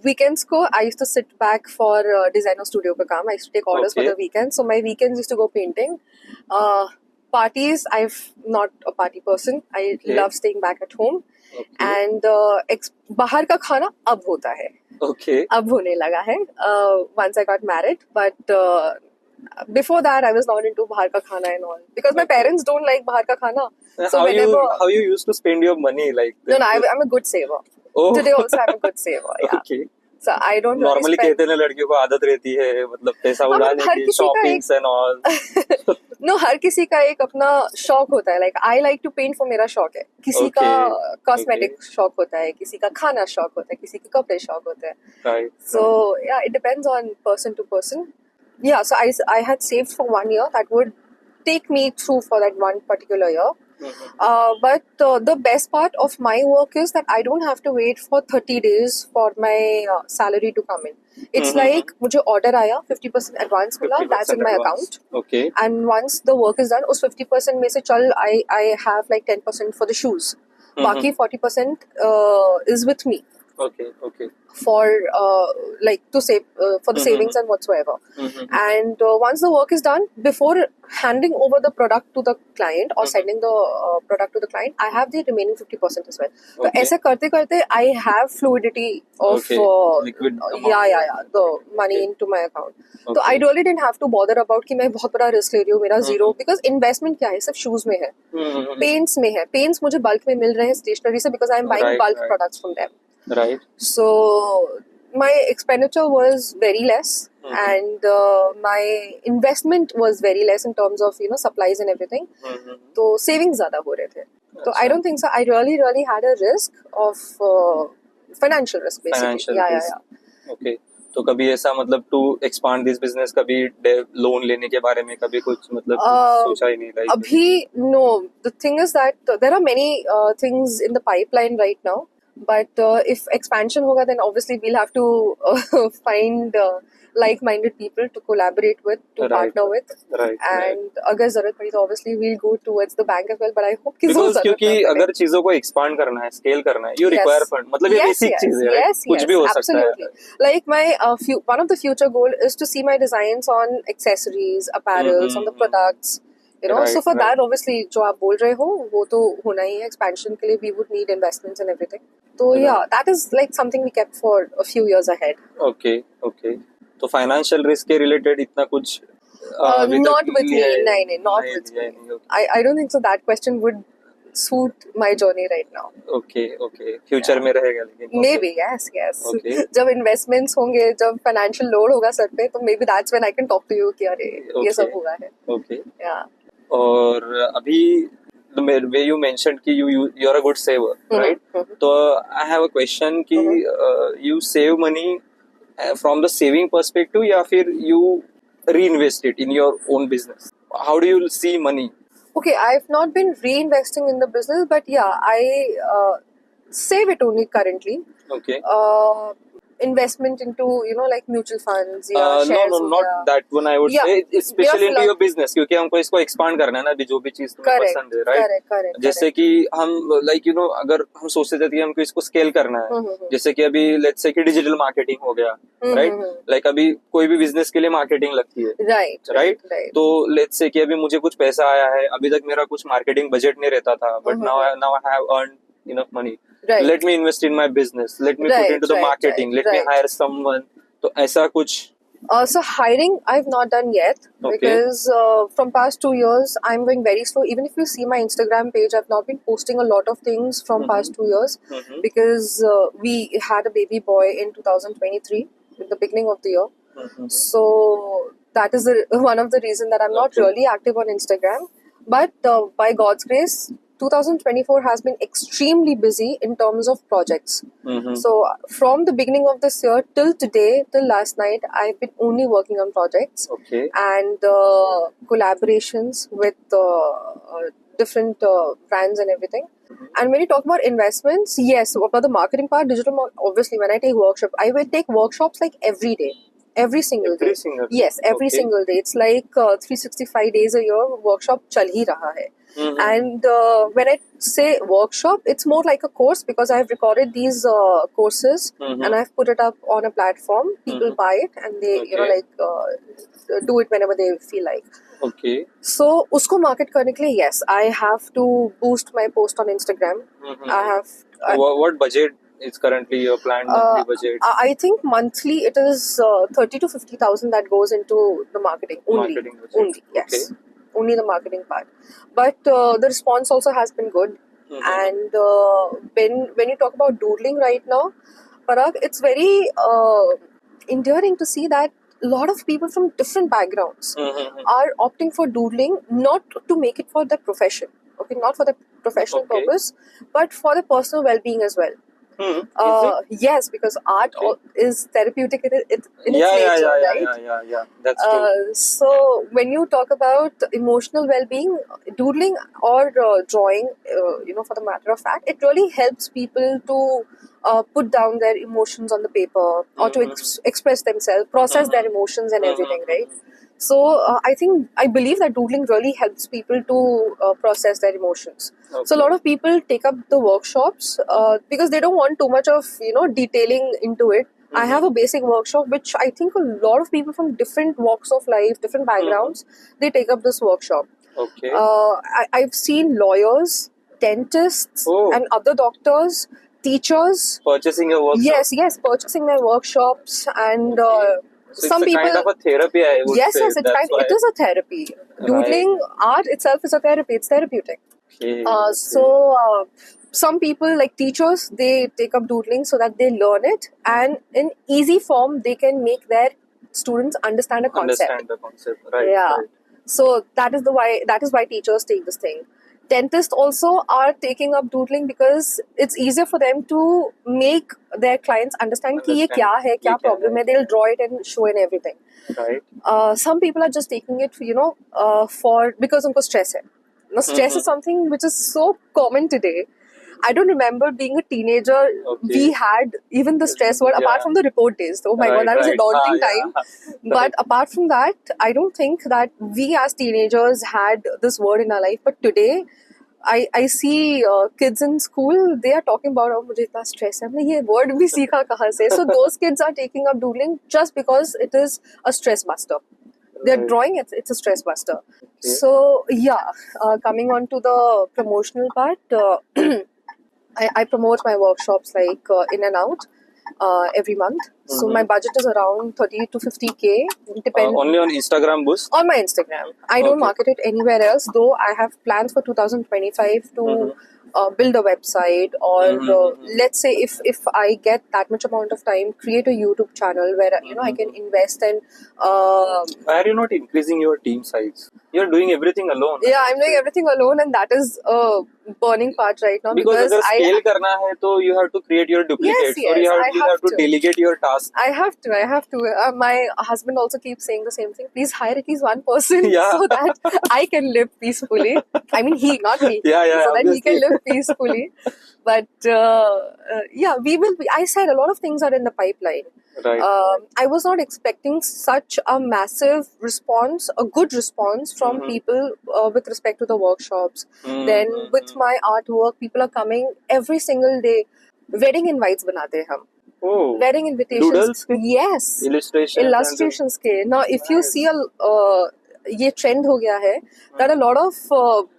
Speaker 1: Weekends को I used to sit back for designer studio का काम. I used to take orders for the weekends. So my weekends used to go painting. Parties, I'm not a party person. I
Speaker 2: Okay.
Speaker 1: love staying back at home.
Speaker 2: Okay.
Speaker 1: And बाहर का खाना अब होता है,
Speaker 2: Okay.
Speaker 1: अब होने लगा है. Once I got married, but before that I was not into बाहर का खाना and all because my
Speaker 2: Okay.
Speaker 1: parents don't like बाहर का खाना. So
Speaker 2: How you used to spend your money like?
Speaker 1: No, I'm a good saver.
Speaker 2: Oh.
Speaker 1: Today also I'm a good saver. Yeah.
Speaker 2: Okay.
Speaker 1: So I don't
Speaker 2: Normally
Speaker 1: really spend.
Speaker 2: कहते हैं ना लड़कियों को आदत रहती है मतलब पैसा
Speaker 1: हाँ,
Speaker 2: उड़ाने
Speaker 1: हर
Speaker 2: की,
Speaker 1: किसी का
Speaker 2: shoppings and all.
Speaker 1: No, हर किसी का एक अपना शौक होता है. Like I like to paint for मेरा शौक है. किसी का
Speaker 2: Okay.
Speaker 1: कॉस्मेटिक शौक होता है, किसी का खाना शौक होता है, किसी के कपड़े शौक होते हैं.
Speaker 2: Right.
Speaker 1: So yeah, it depends on person to person. Yeah, so I had saved for 1 year. That would take me through for that one particular year. But the best part of my work is that I don't have to wait for 30 days for my salary to come in. It's like मुझे order आया, 50% advance मिला, that's in my account.
Speaker 2: Okay.
Speaker 1: And once the work is done, उस 50% में से चल I have like 10% for the shoes. बाकी 40% is with me.
Speaker 2: Okay. Okay.
Speaker 1: For like to save for the savings and whatsoever. And once the work is done, before handing over the product to the client or sending the product to the client, I have the remaining 50% as well. So
Speaker 2: Okay.
Speaker 1: ऐसे करते करते I have fluidity of
Speaker 2: Okay. Liquid amount.
Speaker 1: yeah the money
Speaker 2: Okay.
Speaker 1: into my account. So
Speaker 2: Okay.
Speaker 1: I really didn't have to bother about कि मैं बहुत बड़ा risk ले रही हूँ, मेरा zero, because investment क्या है, सिर्फ shoes में है, paints में है. Paints मुझे bulk में मिल रहे हैं stationery से because I'm buying
Speaker 2: Right,
Speaker 1: bulk
Speaker 2: right.
Speaker 1: products from them.
Speaker 2: Right.
Speaker 1: So my expenditure was very less, and my investment was very less in terms of supplies and everything. तो savings ज़्यादा हो रहे थे. So I don't think so. I really had a risk of financial risk basically.
Speaker 2: Financial
Speaker 1: yeah,
Speaker 2: risk.
Speaker 1: yeah, yeah.
Speaker 2: Okay. तो कभी ऐसा मतलब to expand this business कभी लोन लेने के बारे में कभी कुछ मतलब सोचा ही नहीं like
Speaker 1: अभी no. The thing is that there are many things in the pipeline right now. But if expansion hoga, then obviously we'll have to find like-minded people to collaborate with, to
Speaker 2: Right.
Speaker 1: partner with.
Speaker 2: Right.
Speaker 1: And अगर जरूरत पड़ी तो obviously we'll go towards the bank as well. But I hope कि
Speaker 2: Because
Speaker 1: जरूरत
Speaker 2: क्योंकि
Speaker 1: ना पड़े.
Speaker 2: अगर चीजों को expand करना है, scale करना है, you
Speaker 1: Yes.
Speaker 2: require fund. मतलब ये basic चीज है, right?
Speaker 1: yes,
Speaker 2: कुछ भी हो सकता
Speaker 1: absolutely.
Speaker 2: है.
Speaker 1: Like my one of the future goal is to see my designs on accessories, apparels, on the products.
Speaker 2: Right,
Speaker 1: So for
Speaker 2: right.
Speaker 1: that, obviously, जो आप बोल रहे हो, वो तो होना ही है. Expansion के लिए we would need investments and everything. So yeah, that is like something we kept for a few years ahead.
Speaker 2: Okay, okay. तो financial risk के related इतना कुछ अभी
Speaker 1: Not
Speaker 2: तक
Speaker 1: with me.
Speaker 2: है?
Speaker 1: नहीं, not
Speaker 2: नहीं
Speaker 1: with
Speaker 2: लिया
Speaker 1: me.
Speaker 2: नहीं, okay.
Speaker 1: I don't think so. That question would suit my journey right now.
Speaker 2: Okay, okay. Future में रहेगा लेकिन.
Speaker 1: Maybe, yes.
Speaker 2: Okay.
Speaker 1: जब investments होंगे, जब financial load होगा सर पे, तो maybe that's when I can talk to you कि अरे ये सब हुआ है.
Speaker 2: Okay.
Speaker 1: Yeah.
Speaker 2: और अभी the way you mentioned कि you're a good saver, right? तो I have a question कि you save money from the saving perspective या फिर you reinvest it in your own business? How do you see money?
Speaker 1: Okay, I've not been reinvesting in the business, but yeah, I save it only currently.
Speaker 2: Okay.
Speaker 1: Investment into like mutual funds या shares
Speaker 2: No,
Speaker 1: हो
Speaker 2: not
Speaker 1: गया.
Speaker 2: that one. I would
Speaker 1: Yeah.
Speaker 2: say especially into
Speaker 1: Yeah,
Speaker 2: your business क्योंकि हमको इसको expand करना है ना अभी जो भी चीज तुम्हें पसंद है, right?
Speaker 1: Correct.
Speaker 2: जैसे कि हम like अगर हम सोचते थे कि हमको इसको स्केल करना है, जैसे कि अभी let's say कि डिजिटल मार्केटिंग हो गया, right? Like अभी कोई भी बिजनेस के लिए मार्केटिंग लगती है,
Speaker 1: Right.
Speaker 2: तो let's say कि अभी मुझे कुछ पैसा आया है, अभी तक मेरा कुछ मार्केटिंग बजट नहीं रहता था, but now I have earned enough money.
Speaker 1: Right.
Speaker 2: Let me invest in my business. Let me put into the marketing. Let me hire someone. तो ऐसा कुछ.
Speaker 1: So hiring I've not done yet because from past 2 years I'm going very slow. Even if you see my Instagram page, I've not been posting a lot of things from past 2 years because we had a baby boy in 2023 at the beginning of the year. So that is one of the reasons that I'm not really active on Instagram. But by God's grace, 2024 has been extremely busy in terms of projects. So from the beginning of this year till today, till last night, I've been only working on projects and collaborations with different brands and everything. And when you talk about investments, yes, about the marketing part, obviously when I take workshop, I will take workshops like every day. Every single day. Yes, every single day. It's like 365 days a year, workshop chal hi raha hai. And when I say workshop, it's more like a course because I've recorded these courses and I've put it up on a platform. People buy it and they, do it whenever they feel like.
Speaker 2: Okay.
Speaker 1: So usko market karne ke liye, yes, I have to boost my post on Instagram. I have
Speaker 2: What budget is currently your planned monthly budget?
Speaker 1: I think monthly it is 30 to 50,000 that goes into the marketing only.
Speaker 2: Marketing budget.
Speaker 1: Only, yes. Only the marketing part. But the response also has been good. And when you talk about doodling right now, Parag, it's very endearing to see that a lot of people from different backgrounds are opting for doodling, not to make it for their profession, okay, not for the professional purpose, but for the personal well-being as well. Yes, because art is therapeutic in its nature, right?
Speaker 2: Yeah. That's true.
Speaker 1: So when you talk about emotional well-being, doodling or drawing, for the matter of fact, it really helps people to put down their emotions on the paper or to express themselves, process their emotions and everything, right? So I believe that doodling really helps people to process their emotions. So a lot of people take up the workshops because they don't want too much of detailing into it. I have a basic workshop which I think a lot of people from different walks of life, different backgrounds, they take up this workshop.
Speaker 2: Okay.
Speaker 1: I've seen lawyers, dentists, and other doctors, teachers
Speaker 2: purchasing your workshop.
Speaker 1: Yes, purchasing my workshops and.
Speaker 2: So
Speaker 1: some
Speaker 2: it's a
Speaker 1: people,
Speaker 2: kind of a therapy, I would say.
Speaker 1: Yes, it is a therapy. Doodling art itself is a therapy. It's therapeutic.
Speaker 2: Okay.
Speaker 1: So some people, like teachers, they take up doodling so that they learn it, and in easy form they can make their students understand a concept.
Speaker 2: Understand the concept, right?
Speaker 1: Yeah.
Speaker 2: Right.
Speaker 1: So that is why teachers take this thing. Dentists also are taking up doodling because it's easier for them to make their clients understand कि ये क्या है, क्या problem है. They'll draw it and show and everything.
Speaker 2: Right.
Speaker 1: Some people are just taking it, for because उनको stress है. Now, stress is something which is so common today. I don't remember being a teenager. We had even the stress word apart from the report days. Oh my God, that was a daunting time. But apart from that, I don't think that we as teenagers had this word in our life. But today, I see kids in school, they are talking about, oh, मुझे इतना stress है. हमने ये word भी सीखा कहाँ से? So those kids are taking up doodling just because it is a stress buster. They're drawing it, it's a stress buster. Okay. So yeah, coming on to the promotional part, I promote my workshops like in and out every month. So my budget is around 30 to 50K.
Speaker 2: Only on Instagram boost?
Speaker 1: On my Instagram. I don't market it anywhere else, though I have plans for 2025 to build a website, or let's say if I get that much amount of time, create a YouTube channel where I can invest and
Speaker 2: why are you not increasing your team size? You're doing everything alone.
Speaker 1: Yeah, I'm doing everything alone, and that is a burning part right now
Speaker 2: because अगर scale करना है तो you have to create your duplicates,
Speaker 1: yes,
Speaker 2: or you have to delegate your tasks.
Speaker 1: I have to. My husband also keeps saying the same thing. Please hire at least one person so that I can live peacefully. I mean, he, not me.
Speaker 2: Yeah,
Speaker 1: so
Speaker 2: obviously.
Speaker 1: that he can live peacefully. But we will be. I said a lot of things are in the pipeline.
Speaker 2: Right.
Speaker 1: I was not expecting such a massive response, a good response from people with respect to the workshops. Then with my artwork, people are coming every single day. Wedding invites banate हैं हम.
Speaker 2: Oh.
Speaker 1: Wedding invitations.
Speaker 2: Doodles?
Speaker 1: Yes.
Speaker 2: Illustrations
Speaker 1: के. Now, if you see ये trend हो गया है that a lot of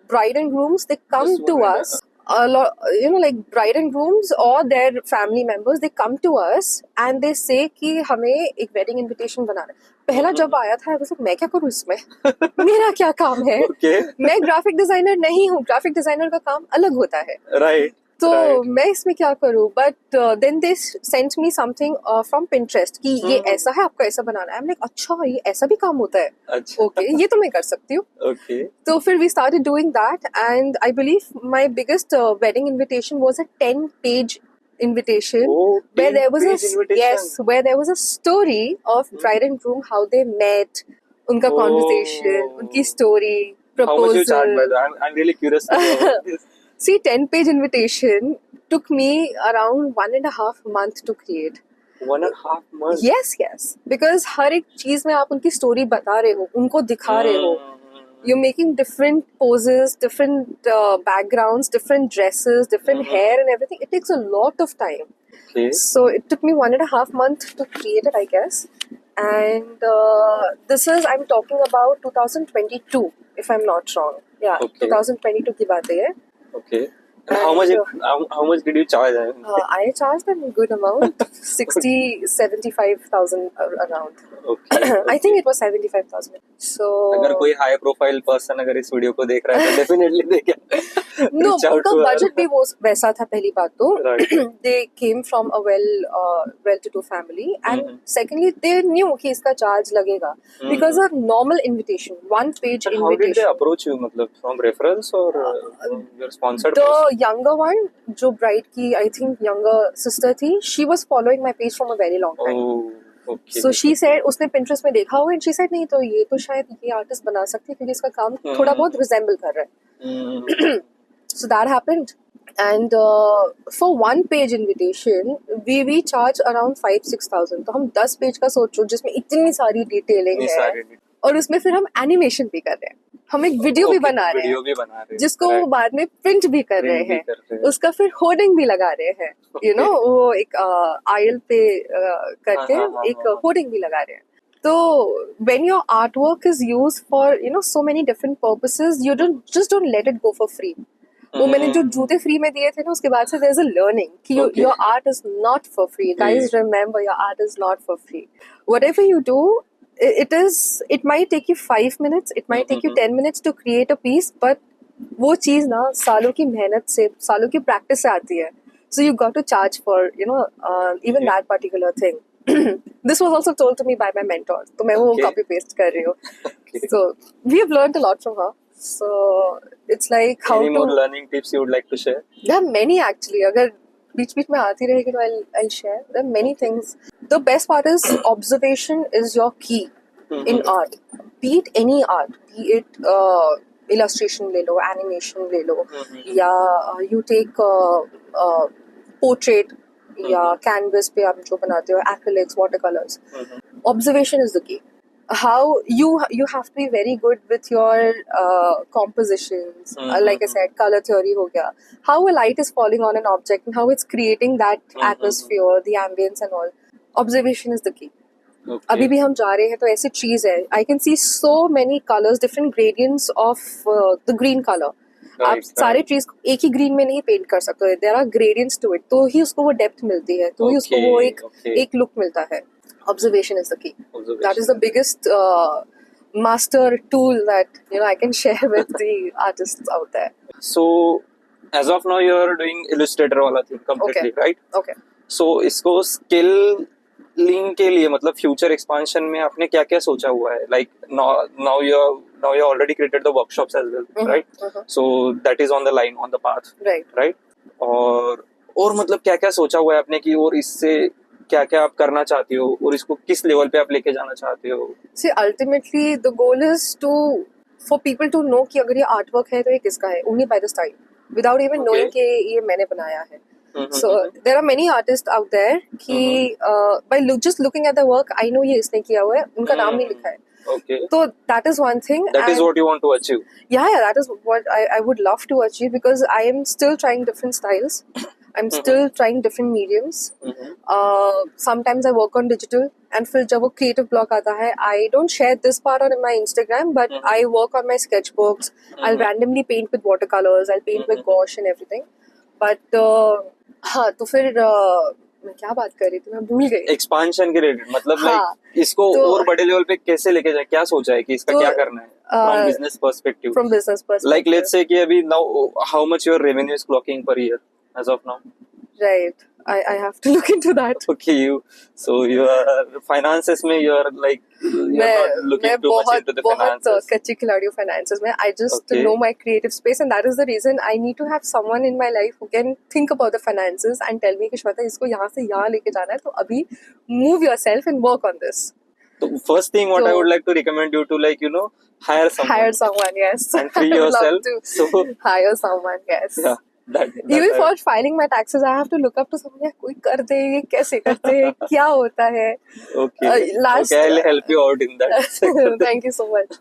Speaker 1: bride and grooms, they come to us. A lot, like bride and grooms or their family members, they come to us and they say कि हमें एक wedding invitation बनाना है. पहला जब आया था, मैं क्या करूँ इसमें? मेरा क्या काम है? मैं graphic designer नहीं हूँ. Graphic designer का काम अलग होता है.
Speaker 2: Right.
Speaker 1: तो मैं इसमें क्या करूँ? But then they sent me something from Pinterest कि ये ऐसा है, आपको ऐसा बनाना है. I'm like, अच्छा, ये ऐसा भी काम होता है. Okay, ये तो मैं कर सकती हूँ.
Speaker 2: Okay.
Speaker 1: So फिर we started doing that, and I believe my biggest wedding invitation was a 10-page invitation where there was a story of bride and groom, how they met, उनका conversation, उनकी story, proposal.
Speaker 2: How much you charge by that? I'm really curious about this.
Speaker 1: See, 10-page invitation took me around 1.5 months to create.
Speaker 2: 1.5 months?
Speaker 1: Yes. Because हर एक चीज में आप उनकी story बता रहे हो, उनको दिखा रहे हो. You're making different poses, different backgrounds, different dresses, different hair and everything. It takes a lot of time.
Speaker 2: Okay.
Speaker 1: So it took me 1.5 months to create it, I guess. and this is I'm talking about 2022 if I'm not wrong. Yeah,
Speaker 2: Okay.
Speaker 1: 2022 की बात है ये.
Speaker 2: Okay. And how much did you charge?
Speaker 1: I charged them a good amount, 75,000 around.
Speaker 2: Okay.
Speaker 1: I think it was 75,000. So
Speaker 2: अगर कोई high profile person अगर इस video को देख रहा है तो डेफिनेटली देखे.
Speaker 1: no, उनका budget भी वो वैसा था पहली बात तो.
Speaker 2: Right.
Speaker 1: They came from a well-to-do family, and secondly they knew कि इसका charge लगेगा because a normal invitation, one-page
Speaker 2: And how did they
Speaker 1: invitation.
Speaker 2: approach you? मतलब from referrals or your sponsored?
Speaker 1: The younger one, जो bride की I think younger sister थी, she was following my page from a very long time.
Speaker 2: Oh, okay.
Speaker 1: So she said उसने Pinterest में देखा हुआ and she said नहीं तो ये तो शायद ये आर्टिस्ट बना सकती है क्योंकि इसका काम थोड़ा बहुत रिजेंबल कर रहा है. So that happened, and for one page invitation we charge around 5,000-6,000. तो हम 10 पेज का सोचो जिसमें इतनी सारी डिटेलिंग है और उसमें फिर हम एनिमेशन भी कर रहे हैं, हम एक वीडियो भी बना रहे हैं जिसको वो बाद में प्रिंट भी कर रहे हैं, उसका फिर होर्डिंग भी लगा रहे हैं, यू नो वो एक आयल पे करके एक होर्डिंग भी लगा रहे हैं. So when your artwork is used for so many different purposes, you don't let it go for free. वो मैंने जो जूते फ्री में दिए थे ना उसके बाद से there's a learning कि your art is not for free. Guys, remember your art is not for free. Whatever you do, it might take you 5 minutes, it might take you 10 minutes to create a piece, but वो चीज ना सालों की मेहनत से, सालों की practice से आती है. So you got to charge for even that particular thing. This was also told to me by my mentor. तो मैं वो copy paste कर रही हूँ. So we have learned a lot from her. So it's like how
Speaker 2: any more learning tips you would like to share?
Speaker 1: There are many actually. अगर बीच-बीच में आती रहेगी तो I'll share. There are many things. The best part is observation is your key in art. Be it any art, be it illustration ले लो, animation ले लो, या you take portrait या canvas पे आप जो बनाते हो, acrylics, watercolors. Observation is the key. How you have to be very good with your compositions. Like I said, color theory हो गया. How a light is falling on an object and how it's creating that atmosphere, the ambience and all. Observation is the key.
Speaker 2: Okay.
Speaker 1: अभी भी हम जा रहे हैं तो ऐसी चीज है. I can see so many colors, different gradients of the green color. आप सारे ट्रीज एक ही ग्रीन में नहीं पेंट कर सकते. There are gradients to it. तो ही उसको वो डेप्थ मिलती है, तो ही उसको वो एक लुक मिलता है. Observation is the key. That is the biggest master tool that I can share with the artists out there.
Speaker 2: So as of now you are doing illustrator वाला thing completely, right?
Speaker 1: Okay.
Speaker 2: So इसको scaling के लिए मतलब future expansion में आपने क्या क्या सोचा हुआ है? Like now you already created the workshops as well, right? So that is on the line, on the path, right? और मतलब क्या क्या सोचा हुआ है आपने कि और इससे क्या क्या आप करना चाहती हो और इसको किस लेवल पे आप लेके जाना चाहते हो?
Speaker 1: See, ultimately the goal is for people to know कि अगर ये artwork है तो ये किसका है, only by the style, without even knowing कि ये मैंने बनाया है. So there are many artists out there कि by just looking at the work I know ये इसने किया हुआ है, उनका नाम नहीं लिखा है.
Speaker 2: Okay.
Speaker 1: So that is one thing.
Speaker 2: That is what you want to achieve.
Speaker 1: Yeah, that is what I would love to achieve because I am still trying different styles. I'm still trying different mediums. Sometimes I work on digital, and फिर जब वो creative block आता है, I don't share this part on my Instagram, but I work on my sketchbooks. I'll randomly paint with watercolors. I'll paint with gouache and everything. But हाँ, तो फिर मैं क्या बात कर रही थी, मैं भूल गई.
Speaker 2: Expansion के related मतलब like इसको और बड़े लेवल पे कैसे लेके जाए, क्या सोचा है कि इसका क्या करना है? From business perspective.
Speaker 1: From business perspective.
Speaker 2: Like let's say कि अभी now how much your revenue is clocking per year as of now?
Speaker 1: Right. I have to look into that.
Speaker 2: Okay, so your finances में you're like you're not looking too much into the finances.
Speaker 1: बहुत कच्ची खिलाड़ी हूँ finances में. I just know my creative space, and that is the reason I need to have someone in my life who can think about the finances and tell me कि श्वेता इसको यहाँ से यहाँ लेके जाना है, तो अभी move yourself and work on this.
Speaker 2: So first thing what I would like to recommend you to hire someone.
Speaker 1: Hire someone, yes.
Speaker 2: And free yourself.
Speaker 1: So hire someone, yes.
Speaker 2: Yeah.
Speaker 1: Even for filing my taxes, I have to look up to someone. Yeah, कोई कर दे, ये कैसे करते हैं, क्या होता है?
Speaker 2: Okay.
Speaker 1: Last,
Speaker 2: Okay, I'll help you out in that.
Speaker 1: Thank you so much.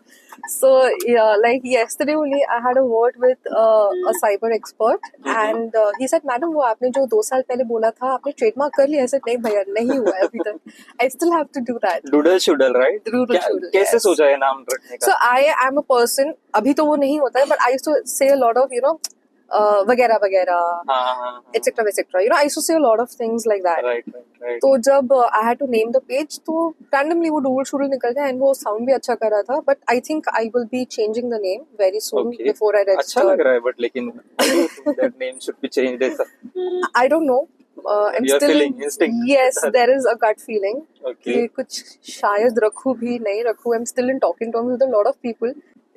Speaker 1: So yeah, like yesterday only, I had a word with a cyber expert, and he said, "Madam, वो आपने जो 2 साल पहले बोला था, आपने trademark कर लिया?" I said, "नहीं भैया, नहीं हुआ है अभी तक. I still have to do that."
Speaker 2: Doodle Shoodle, right?
Speaker 1: Doodle Shoodle,
Speaker 2: कैसे
Speaker 1: yes.
Speaker 2: सोचा ये नाम रखने का?
Speaker 1: So I am a person. अभी तो वो नहीं होता है, but I used to say a lot of, वगैरह वगैरह, etc etc. I used to say a lot of things like that.
Speaker 2: Right.
Speaker 1: तो जब I had to name the page, तो randomly वो डूडल शूडल निकल गया, and वो sound भी अच्छा कर रहा था. But I think I will be changing the name very soon before I register.
Speaker 2: अच्छा लग रहा है, but लेकिन that name should be changed.
Speaker 1: I don't know. I'm
Speaker 2: You're
Speaker 1: still
Speaker 2: feeling instinct.
Speaker 1: Yes, there is a gut feeling.
Speaker 2: Okay.
Speaker 1: कि कुछ शायद रखूँ भी नहीं रखूँ. I'm still in talking terms with a lot of people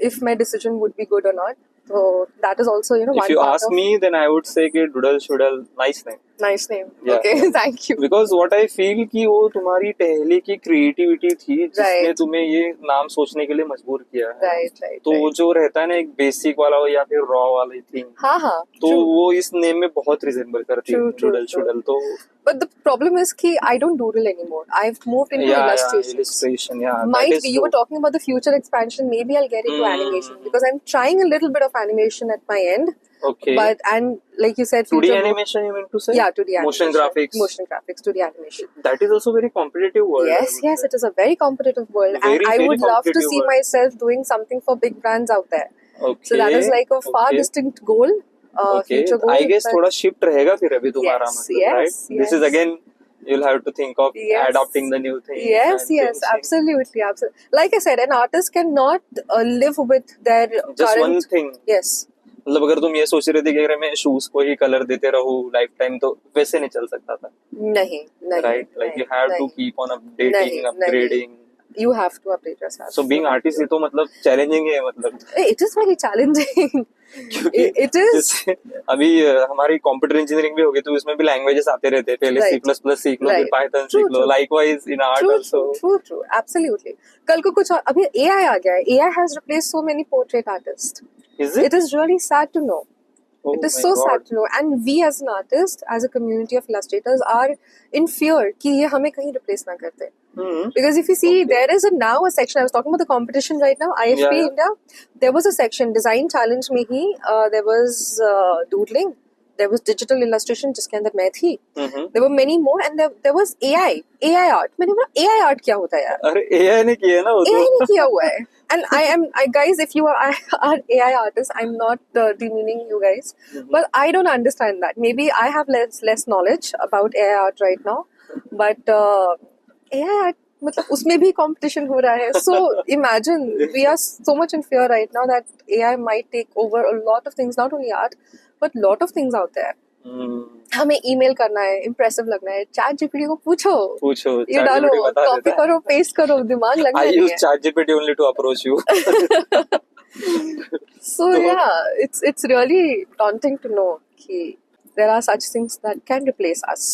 Speaker 1: if my decision would be good or not. So that is also, one
Speaker 2: If you
Speaker 1: part
Speaker 2: ask
Speaker 1: of
Speaker 2: me, then I would say कि Doodle Shoodle, nice name.
Speaker 1: nice name.
Speaker 2: Yeah.
Speaker 1: Okay, thank you.
Speaker 2: Because what I feel कि वो तुम्हारी पहले की creativity थी जिसने तुम्हें ये नाम सोचने के लिए मजबूर किया है.
Speaker 1: Right.
Speaker 2: तो वो जो रहता है ना एक बेसिक वाला हो या फिर रॉ वाली थिंग,
Speaker 1: हाँ
Speaker 2: तो वो इस नेम में बहुत रिजेंबल करती है डूडल शूडल. तो
Speaker 1: but the problem is कि I don't doodle anymore. I've moved into illustration. Might be you were talking about the future expansion. Maybe I'll get into animation because I'm trying a little bit of animation at my end.
Speaker 2: Okay.
Speaker 1: But and like you said,
Speaker 2: 2D animation you meant to say?
Speaker 1: Yeah, 2D
Speaker 2: animation. Motion
Speaker 1: graphics, 2D animation.
Speaker 2: That is also very competitive world.
Speaker 1: Yes, it is a very competitive world, and I would love to see myself doing something for big brands out there.
Speaker 2: Okay.
Speaker 1: So that is like a far distinct goal. Future goal.
Speaker 2: I guess थोड़ा shift रहेगा फिर अभी तुम्हारा मतलब, right? This is again you'll have to think of adopting the new thing.
Speaker 1: Yes, absolutely. Like I said, an artist cannot live with their
Speaker 2: just one thing.
Speaker 1: Yes.
Speaker 2: मतलब अगर तुम ये सोच रहे थे कि अगर मैं शूज को ही कलर देते रहूं लाइफ टाइम, तो वैसे नहीं चल सकता था.
Speaker 1: नहीं.
Speaker 2: Right? Like you have to keep on updating, upgrading.
Speaker 1: You have to update yourself.
Speaker 2: So being artist ये तो मतलब challenging है मतलब.
Speaker 1: It is very challenging. It is.
Speaker 2: अभी हमारी कंप्यूटर इंजीनियरिंग भी होगी तो इसमें भी लैंग्वेजेस आते रहते हैं. पहले C++ सीख लो, फिर Python सीख लो. Likewise in art also.
Speaker 1: True. Absolutely. कल को कुछ अभी AI आ गया है. AI has replaced so many portrait artists.
Speaker 2: Is it?
Speaker 1: It is really sad to know.
Speaker 2: Oh
Speaker 1: it is so sad to know. And we as an artist, as a community of illustrators, are in fear कि ये हमें कहीं replace ना करते. Because if you see, there is now a section. I was talking about the competition right now. IFP India. There was a section, Design Challenge में ही there was doodling. There was digital illustration जिसके अंदर मैं थी. There were many more, and there was AI art. मैंने बोला AI art क्या होता है यार?
Speaker 2: अरे AI ने किया ना वो तो.
Speaker 1: AI ने किया हुआ है. And guys, if you are AI artists, I'm not demeaning you guys, but I don't understand that. Maybe I have less knowledge about AI art right now, but AI art, मतलब उसमें भी competition हो रहा है. So imagine we are so much in fear right now that AI might take over a lot of things, not only art, but lot of things out there. हमें email करना है, impressive लगना है, chat GPT को पूछो, ये डालो, copy करो, पेस्ट करो, दिमाग लगना है.
Speaker 2: I use ChatGPT only to approach you.
Speaker 1: So yeah, it's really daunting to know कि there are such things that can replace us.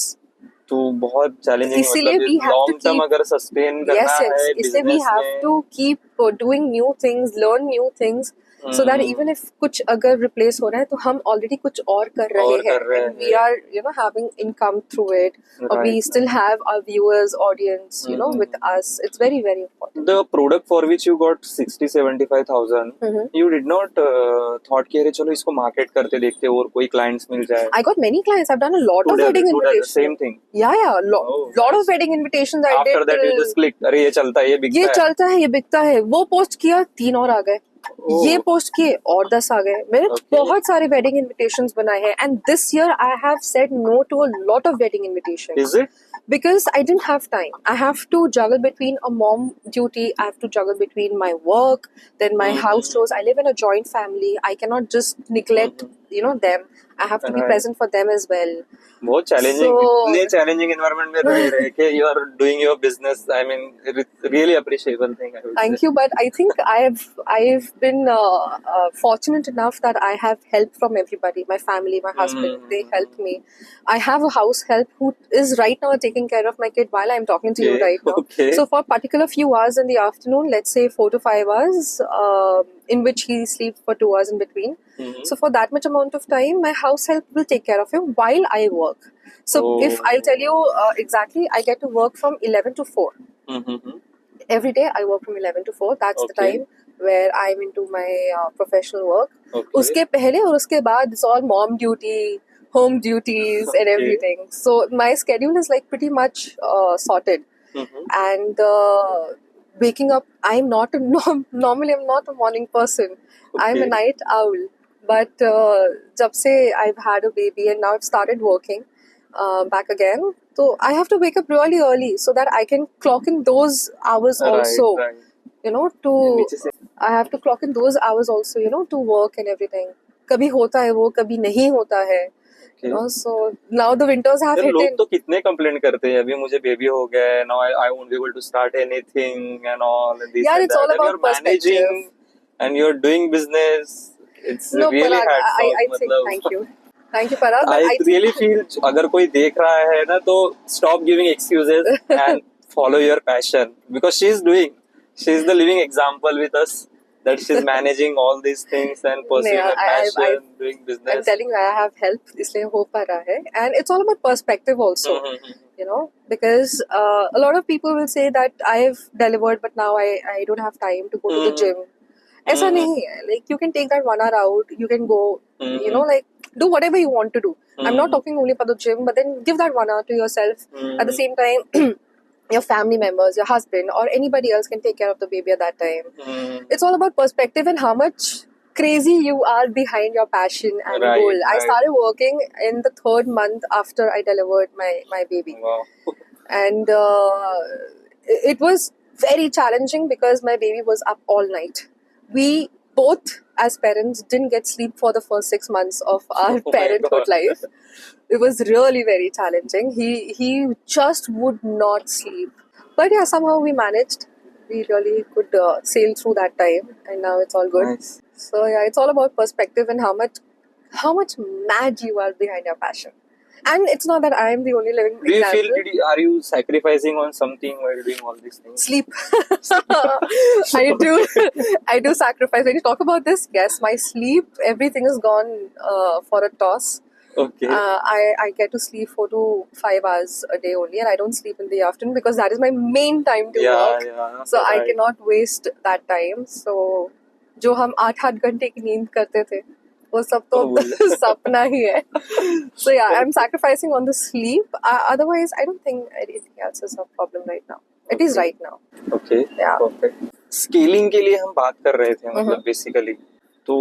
Speaker 2: तो बहुत चैलेंजिंग मतलब लॉन्ग टर्म अगर सस्टेन करना है
Speaker 1: इसलिए we have to keep doing new things, learn new things. So that even if कुछ अगर replace हो रहा है तो हम already कुछ और कर रहे हैं, and we are having income through it, or we still have our viewers, audience, with us. It's very, very important.
Speaker 2: The product for which you got 60-75,000, you did not thought कि अरे चलो इसको market करते देखते और कोई clients मिल जाए.
Speaker 1: I got many clients. I've done a lot of wedding invitations.
Speaker 2: Same thing.
Speaker 1: Yeah, lot of wedding invitations I did.
Speaker 2: After that you just click, अरे ये चलता है, ये बिकता है.
Speaker 1: वो पोस्ट किया 3 और आ गए. ये पोस्ट किए और 10 आ गए. मैंने बहुत सारे वेडिंग इनविटेशंस बनाए हैं, and this year I have said no to a lot of wedding invitations.
Speaker 2: Is it?
Speaker 1: Because I didn't have time. I have to juggle between a mom duty, I have to juggle between my work, then my house chores. I live in a joint family. I cannot just neglect them. I have to be present for them as well.
Speaker 2: बहुत challenging, इतने challenging environment में रह के you are doing your business. I mean, it's really appreciable thing.
Speaker 1: Thank you, but I think I've been fortunate enough that I have help from everybody. My family, my husband, they helped me. I have a house help who is right now taking care of my kid while I'm talking to you right now.
Speaker 2: Okay.
Speaker 1: So for a particular few hours in the afternoon, let's say 4 to 5 hours, in which he sleeps for 2 hours in between.
Speaker 2: Mhm.
Speaker 1: So for that much amount of time, my house help will take care of him while I work. So if I'll tell you exactly, I get to work from 11 to 4.
Speaker 2: Mhm.
Speaker 1: Every day I work from 11 to 4. That's the
Speaker 2: Okay.
Speaker 1: time where I'm into my professional work.
Speaker 2: Okay.
Speaker 1: उसके पहले और उसके बाद it's all mom duty, home duties and
Speaker 2: Okay.
Speaker 1: everything. So my schedule is like pretty much sorted.
Speaker 2: Mhm.
Speaker 1: And waking up, I'm not a normally I'm not a morning person. I'm a
Speaker 2: Okay.
Speaker 1: night owl. But जब से I've had a baby and now I've started working back again, so I have to wake up really early so that I can clock in those hours also.
Speaker 2: Right.
Speaker 1: You know, to
Speaker 2: नीचे से
Speaker 1: I have to clock in those hours also. You know, to work and everything. कभी होता है वो, कभी नहीं होता है. You know, so now the winters have
Speaker 2: यार
Speaker 1: hit
Speaker 2: लोग
Speaker 1: in.
Speaker 2: तो कितने कंप्लेन करते हैं अभी मुझे बेबी हो गया है now I won't be able to start anything and all and this
Speaker 1: Yeah,
Speaker 2: and
Speaker 1: it's all
Speaker 2: that and
Speaker 1: about
Speaker 2: you're managing
Speaker 1: perspective.
Speaker 2: and you're doing business it's
Speaker 1: No,
Speaker 2: really
Speaker 1: Parag,
Speaker 2: hats off
Speaker 1: I think
Speaker 2: मतलब
Speaker 1: thank you, Parag. But
Speaker 2: I
Speaker 1: I think
Speaker 2: really feel अगर कोई देख रहा है ना तो stop giving excuses and follow your passion because she's the living example with us that she's managing all these things and pursuing her passion doing
Speaker 1: I'm
Speaker 2: business.
Speaker 1: telling you, I have help, इसलिए हो पा रहा है. And it's all about perspective also. You know, because a lot of people will say that I've delivered, but now I don't have time to go to the gym. ऐसा नहीं है. Like you can take that 1 hour out. You can go. You know, like do whatever you want to do. I'm not talking only for the gym, but then give that 1 hour to yourself. At the same time, your family members, your husband, or anybody else can take care of the baby at that time. It's all about perspective and how much crazy you are behind your passion and
Speaker 2: Right,
Speaker 1: goal. I
Speaker 2: right.
Speaker 1: started working in the 3rd month after I delivered my baby.
Speaker 2: Wow.
Speaker 1: And it was very challenging because my baby was up all night. We both as parents didn't get sleep for the first 6 months of our
Speaker 2: Oh my
Speaker 1: parenthood
Speaker 2: God.
Speaker 1: life. It was really very challenging. He just would not sleep. But yeah, somehow we managed. We really could sail through that time, and now it's all good.
Speaker 2: Nice.
Speaker 1: So yeah, it's all about perspective and how much mad you are behind your passion. And it's not that I am the only living
Speaker 2: Do you feel
Speaker 1: example.
Speaker 2: are you sacrificing on something while doing all these things?
Speaker 1: Sleep. I do sacrifice. When you talk about this, yes, my sleep, everything is gone for a toss.
Speaker 2: Okay.
Speaker 1: I get to sleep 4 to 5 hours a day only, and I don't sleep in the afternoon because that is my main time to work.
Speaker 2: Yeah.
Speaker 1: So I
Speaker 2: right.
Speaker 1: cannot waste that time. So जो हम 8 घंटे की नींद करते थे वो सब तो सपना ही है. So yeah, I'm sacrificing on the sleep. Otherwise, I don't think anything else is a problem right now. It is right now.
Speaker 2: Okay.
Speaker 1: Yeah.
Speaker 2: Perfect. Scaling के लिए हम बात कर रहे थे मतलब basically तो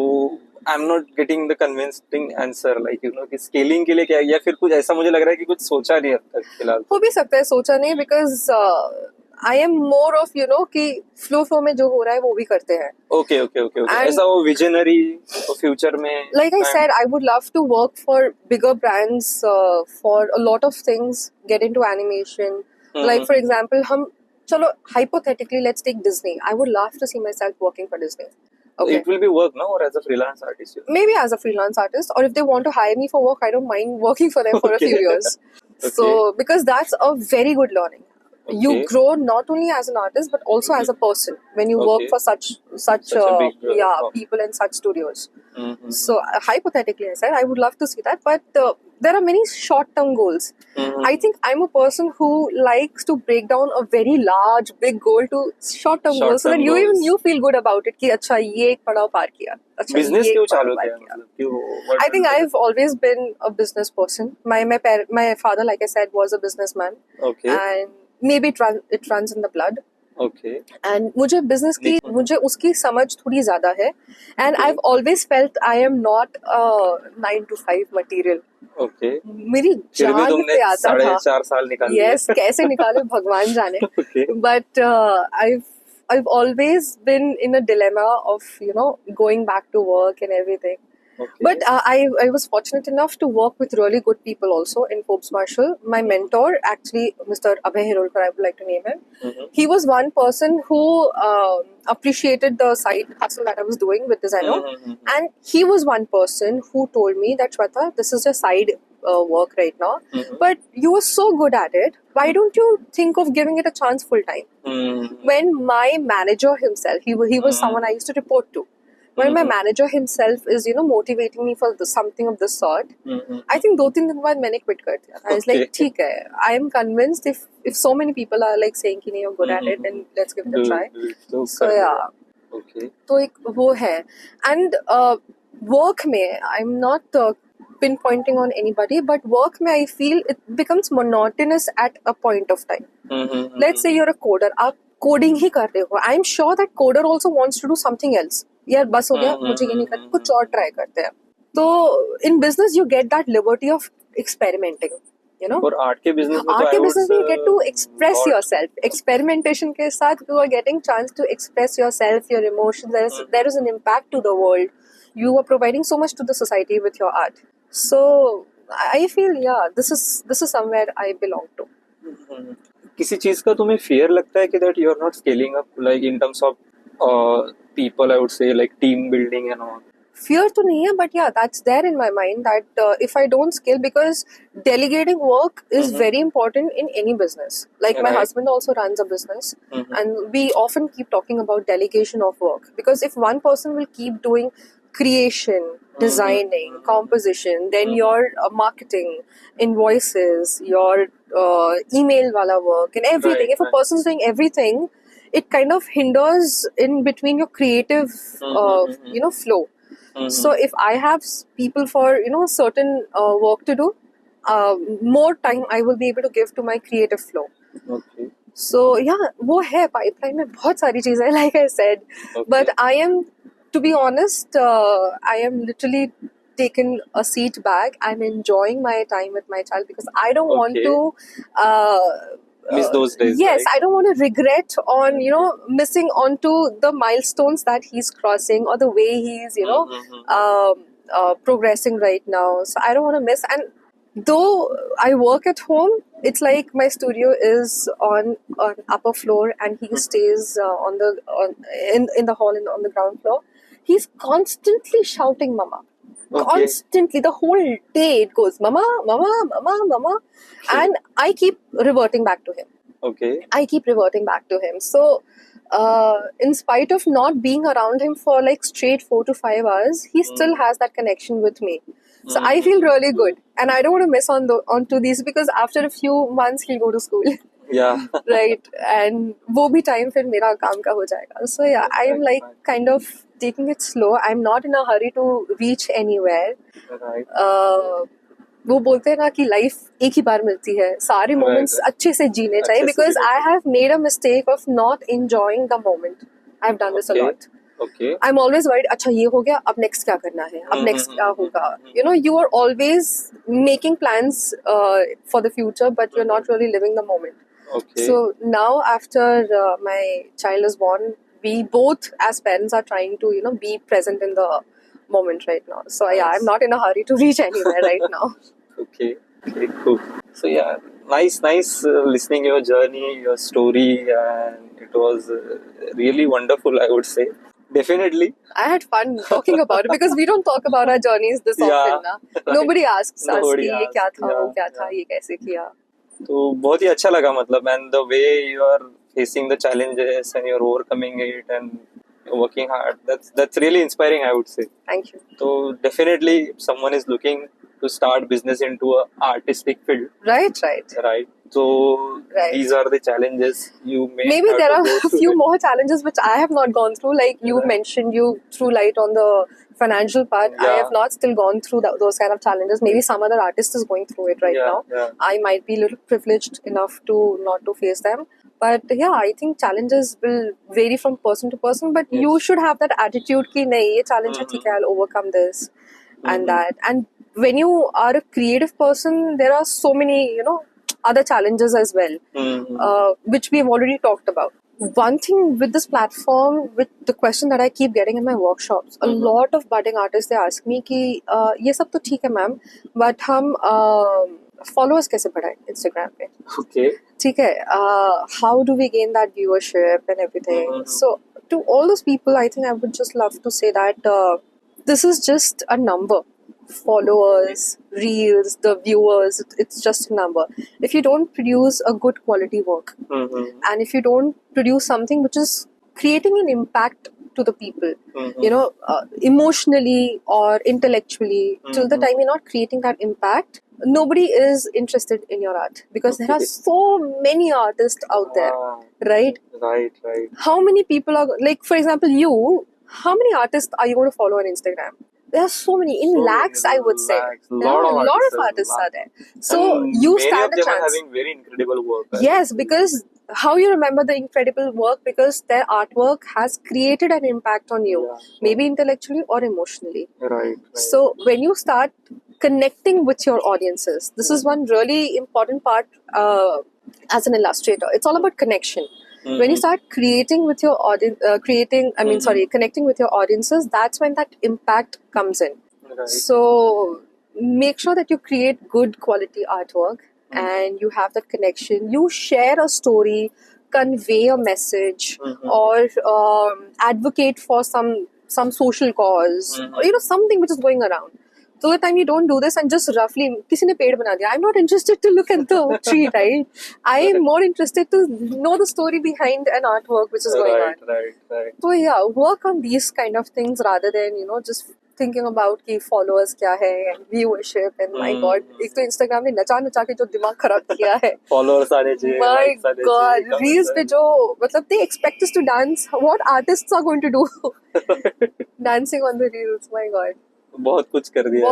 Speaker 2: I'm not getting the convincing answer like you know कि scaling के लिए क्या या फिर कुछ ऐसा मुझे लग रहा है कि कुछ सोचा नहीं अब तक फिलहाल.
Speaker 1: हो भी सकता है सोचा नहीं because I am more of you know कि flow में जो हो रहा है वो भी करते हैं.
Speaker 2: Okay. ऐसा वो visionary और future में.
Speaker 1: Like I said, I would love to work for bigger brands for a lot of things. Get into animation. Like for example, chalo hypothetically let's take Disney. I would love to see myself working for Disney. Okay.
Speaker 2: It will be work now or as a freelance artist?
Speaker 1: Maybe as a freelance artist, or if they want to hire me for work, I don't mind working for them for a few years.
Speaker 2: Okay.
Speaker 1: So because that's a very good learning.
Speaker 2: Okay.
Speaker 1: You grow not only as an artist but also as a person when you work for such
Speaker 2: a big
Speaker 1: people in such studios.
Speaker 2: Mm-hmm.
Speaker 1: So hypothetically, I said I would love to see that, but there are many short-term goals.
Speaker 2: Mm-hmm.
Speaker 1: I think I'm a person who likes to break down a very large, big goal to short-term goals, so that you feel good about it. कि अच्छा ये एक पड़ाव पार किया. अच्छा
Speaker 2: Business
Speaker 1: ये
Speaker 2: क्यों
Speaker 1: एक पड़ाव
Speaker 2: चालू
Speaker 1: पार
Speaker 2: किया
Speaker 1: किया.
Speaker 2: मतलब क्यों?
Speaker 1: I think I've always been a business person. My father, like I said, was a businessman.
Speaker 2: Okay.
Speaker 1: And maybe it runs in the blood.
Speaker 2: Okay.
Speaker 1: And मुझे business की मुझे उसकी समझ थोड़ी ज़्यादा है. And I've always felt I am not a 9 to 5 material.
Speaker 2: Okay.
Speaker 1: मेरी जान पे आता था.
Speaker 2: 4.5 साल निकाले.
Speaker 1: Yes, कैसे निकाले भगवान जाने.
Speaker 2: Okay.
Speaker 1: But I've always been in a dilemma of going back to work and everything.
Speaker 2: Okay.
Speaker 1: But I was fortunate enough to work with really good people also in Forbes Marshall. My mentor, actually, Mr. Abhay Hirolkar, I would like to name him.
Speaker 2: Mm-hmm.
Speaker 1: He was one person who appreciated the side hustle that I was doing with Designo.
Speaker 2: Mm-hmm.
Speaker 1: And he was one person who told me that, Shweta, this is your side work right now.
Speaker 2: Mm-hmm.
Speaker 1: But you are so good at it. Why don't you think of giving it a chance full time?
Speaker 2: Mm-hmm.
Speaker 1: When my manager himself, he was someone I used to report to. when my manager himself is, motivating me for something of this sort, I think 2-3 दिन बाद मैंने quit कर दिया. I was like, ठीक है. I am convinced if so many people are like saying कि नहीं you're good at it, then let's give it a try. So yeah.
Speaker 2: Okay.
Speaker 1: तो एक वो है. And work में I'm not pinpointing on anybody, but work में I feel it becomes monotonous at a point of time. Let's say you're a coder. आप coding ही कर रहे हो. I'm sure that coder also wants to do something else. यार बस हो गया, मुझे ये नहीं करना, कुछ और try करते हैं. तो in business you get that liberty of experimenting,
Speaker 2: और आर्ट के बिजनेस में
Speaker 1: art के business में you get to express yourself. Experimentation के साथ you are getting chance to express yourself, your emotions. There is an impact to the world. You are providing so much to the society with your art. So I feel this is somewhere I belong to.
Speaker 2: किसी चीज का तुम्हें fear लगता है कि that you are not scaling up, like in terms of people, I would say, like team building and all?
Speaker 1: Fear तो नहीं है, but that's there in my mind that if I don't scale, because delegating work is very important in any business. Like my husband also runs a business, and we often keep talking about delegation of work, because if one person will keep doing creation, designing, composition, then your marketing, invoices, your email wala work and everything. If a person's doing everything, it kind of hinders in between your creative, flow. So if I have people for certain work to do, more time I will be able to give to my creative flow.
Speaker 2: Okay.
Speaker 1: So वो है pipeline में बहुत सारी चीजें, like I said. But I am, to be honest, I am literally taken a seat back. I'm enjoying my time with my child because I don't want to
Speaker 2: miss those days.
Speaker 1: Yes,
Speaker 2: right?
Speaker 1: I don't want to regret on missing onto the milestones that he's crossing or the way he's progressing right now. So I don't want to miss. And though I work at home, it's like my studio is on an upper floor and he stays in the hall and on the ground floor. He's constantly shouting "Mama." Constantly, the whole day it goes "Mama, Mama, Mama, Mama," and I keep reverting back to him.
Speaker 2: Okay.
Speaker 1: I keep reverting back to him. So, in spite of not being around him for like straight 4 to 5 hours, he still has that connection with me. So I feel really good, and I don't want to miss onto these, because after a few months he'll go to school.
Speaker 2: Yeah.
Speaker 1: Right, and वो भी time फिर मेरा काम का हो जाएगा. So I am like kind of taking it slow. I'm not in a hurry to reach anywhere.
Speaker 2: Right.
Speaker 1: वो बोलते हैं ना कि लाइफ एक ही बार मिलती है, सारे मोमेंट्स अच्छे से जीने चाहिए, because I have made a mistake of not enjoying the moment. I've done this a lot.
Speaker 2: Okay.
Speaker 1: I'm always worried, अच्छा ये हो गया, अब next क्या करना है, अब next क्या होगा. You are always making plans for the future, but you're not really living the moment.
Speaker 2: Okay.
Speaker 1: So now after my child is born, we both as parents are trying to be present in the moment right now. So I'm not in a hurry to reach anywhere right now.
Speaker 2: Okay, cool. So nice listening your journey, your story, and it was really wonderful, I would say. Definitely.
Speaker 1: I had fun talking about it, because we don't talk about our journeys this often. Na?
Speaker 2: Right.
Speaker 1: Nobody asks us कि ये क्या था, वो क्या था, ये कैसे किया.
Speaker 2: तो बहुत ही अच्छा लगा, मतलब, and the way you are facing the challenges and you're overcoming it and working hard, that's really inspiring, I would say.
Speaker 1: Thank you.
Speaker 2: So definitely if someone is looking to start business into a artistic field, right, so these are the challenges you may
Speaker 1: maybe there are a few
Speaker 2: it.
Speaker 1: more challenges which I have not gone through, like you mentioned, you threw light on the financial part. I have not still gone through those kind of challenges. Maybe some other artist is going through it right now. I might be a little privileged enough to not to face them. But I think challenges will vary from person to person. But you should have that attitude कि नहीं, ये challenge है, ठीक है, I'll overcome this and that. And when you are a creative person, there are so many other challenges as well, which we have already talked about. One thing with this platform, with the question that I keep getting in my workshops, a lot of budding artists, they ask me कि ये सब तो ठीक है ma'am, but हम followers कैसे बढ़ाएं Instagram पे?
Speaker 2: Okay.
Speaker 1: ठीक है, how do we gain that viewership and everything? So to all those people, I think I would just love to say that this is just a number. Followers, reels, the viewers, it's just a number. If you don't produce a good quality work, and if you don't produce something which is creating an impact to the people, emotionally or intellectually. Till the time you're not creating that impact, nobody is interested in your art, because there are so many artists out there, right?
Speaker 2: Right.
Speaker 1: How many people are, like, for example, you, how many artists are you going to follow on Instagram? There are so many, in lakhs, I would say.
Speaker 2: Lot
Speaker 1: of artists are there. So you
Speaker 2: many
Speaker 1: stand
Speaker 2: of
Speaker 1: a
Speaker 2: them
Speaker 1: chance.
Speaker 2: are having very incredible work.
Speaker 1: Yes, because how you remember the incredible work? Because their artwork has created an impact on you, maybe intellectually or emotionally.
Speaker 2: Right.
Speaker 1: So when you start connecting with your audiences, this is one really important part as an illustrator. It's all about connection. When you start creating with your audience, connecting with your audiences, that's when that impact comes in.
Speaker 2: Right.
Speaker 1: So make sure that you create good quality artwork and you have that connection. You share a story, convey a message, or advocate for some social cause, or something which is going around. So the time you don't do this and just roughly, किसी ने पेड़ बना दिया, I'm not interested to look at the tree, right? I am more interested to know the story behind an artwork which is going on.
Speaker 2: Right.
Speaker 1: So yeah, work on these kind of things rather than just thinking about कि followers क्या है and viewership and my god, एक तो Instagram ने नचा के जो दिमाग खराब किया है.
Speaker 2: Followers आने चाहिए.
Speaker 1: My god, reels पे जो मतलब they expect us to dance. What artists are going to do? Dancing on the reels, my god.
Speaker 2: बहुत कुछ कर दिया.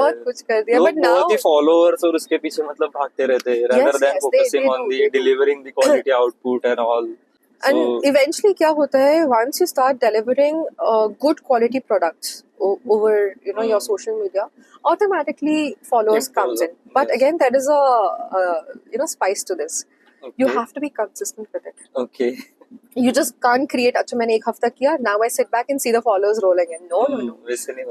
Speaker 1: But now
Speaker 2: बहुत ही followers और उसके पीछे मतलब भागते रहते हैं rather than focusing on the delivering the quality output and all.
Speaker 1: And eventually क्या होता है, once you start delivering good quality products over your social media, automatically followers comes in. But again, there is a spice to this. You have to be consistent with it.
Speaker 2: Okay.
Speaker 1: You just can't create, अच्छा मैंने एक हफ्ता किया, now I sit back and see the followers rolling in. No.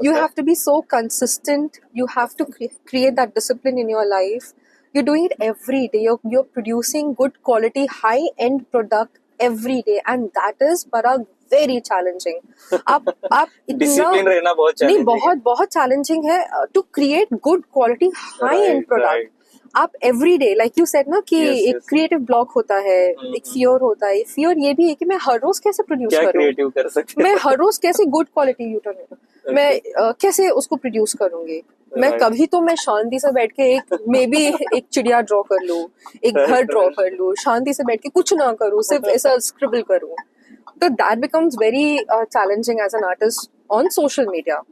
Speaker 1: You have to be so consistent. You have to create that discipline in your life. You're doing it every day. You're producing good quality, high-end product every day, and that is बड़ा very challenging. आप
Speaker 2: discipline रहना बहुत challenging.
Speaker 1: नहीं, बहुत challenging है to create good quality, high-end product. आप every day, like you said ना कि एक क्रिएटिव ब्लॉक होता है, एक फियर होता है. फियर ये भी है कि मैं हर रोज कैसे प्रोड्यूस करूं,
Speaker 2: क्रिएटिव कर सकते,
Speaker 1: मैं हर रोज कैसे गुड क्वालिटी यूट्यूब मैं कैसे उसको प्रोड्यूस करूंगी. मैं कभी तो मैं शांति से बैठ के एक चिड़िया ड्रॉ कर लूं, एक घर ड्रॉ कर लूं, शांति से बैठ के कुछ ना करूं, सिर्फ ऐसा स्क्रिबल करूं. तो that becomes very challenging as an artist on social media.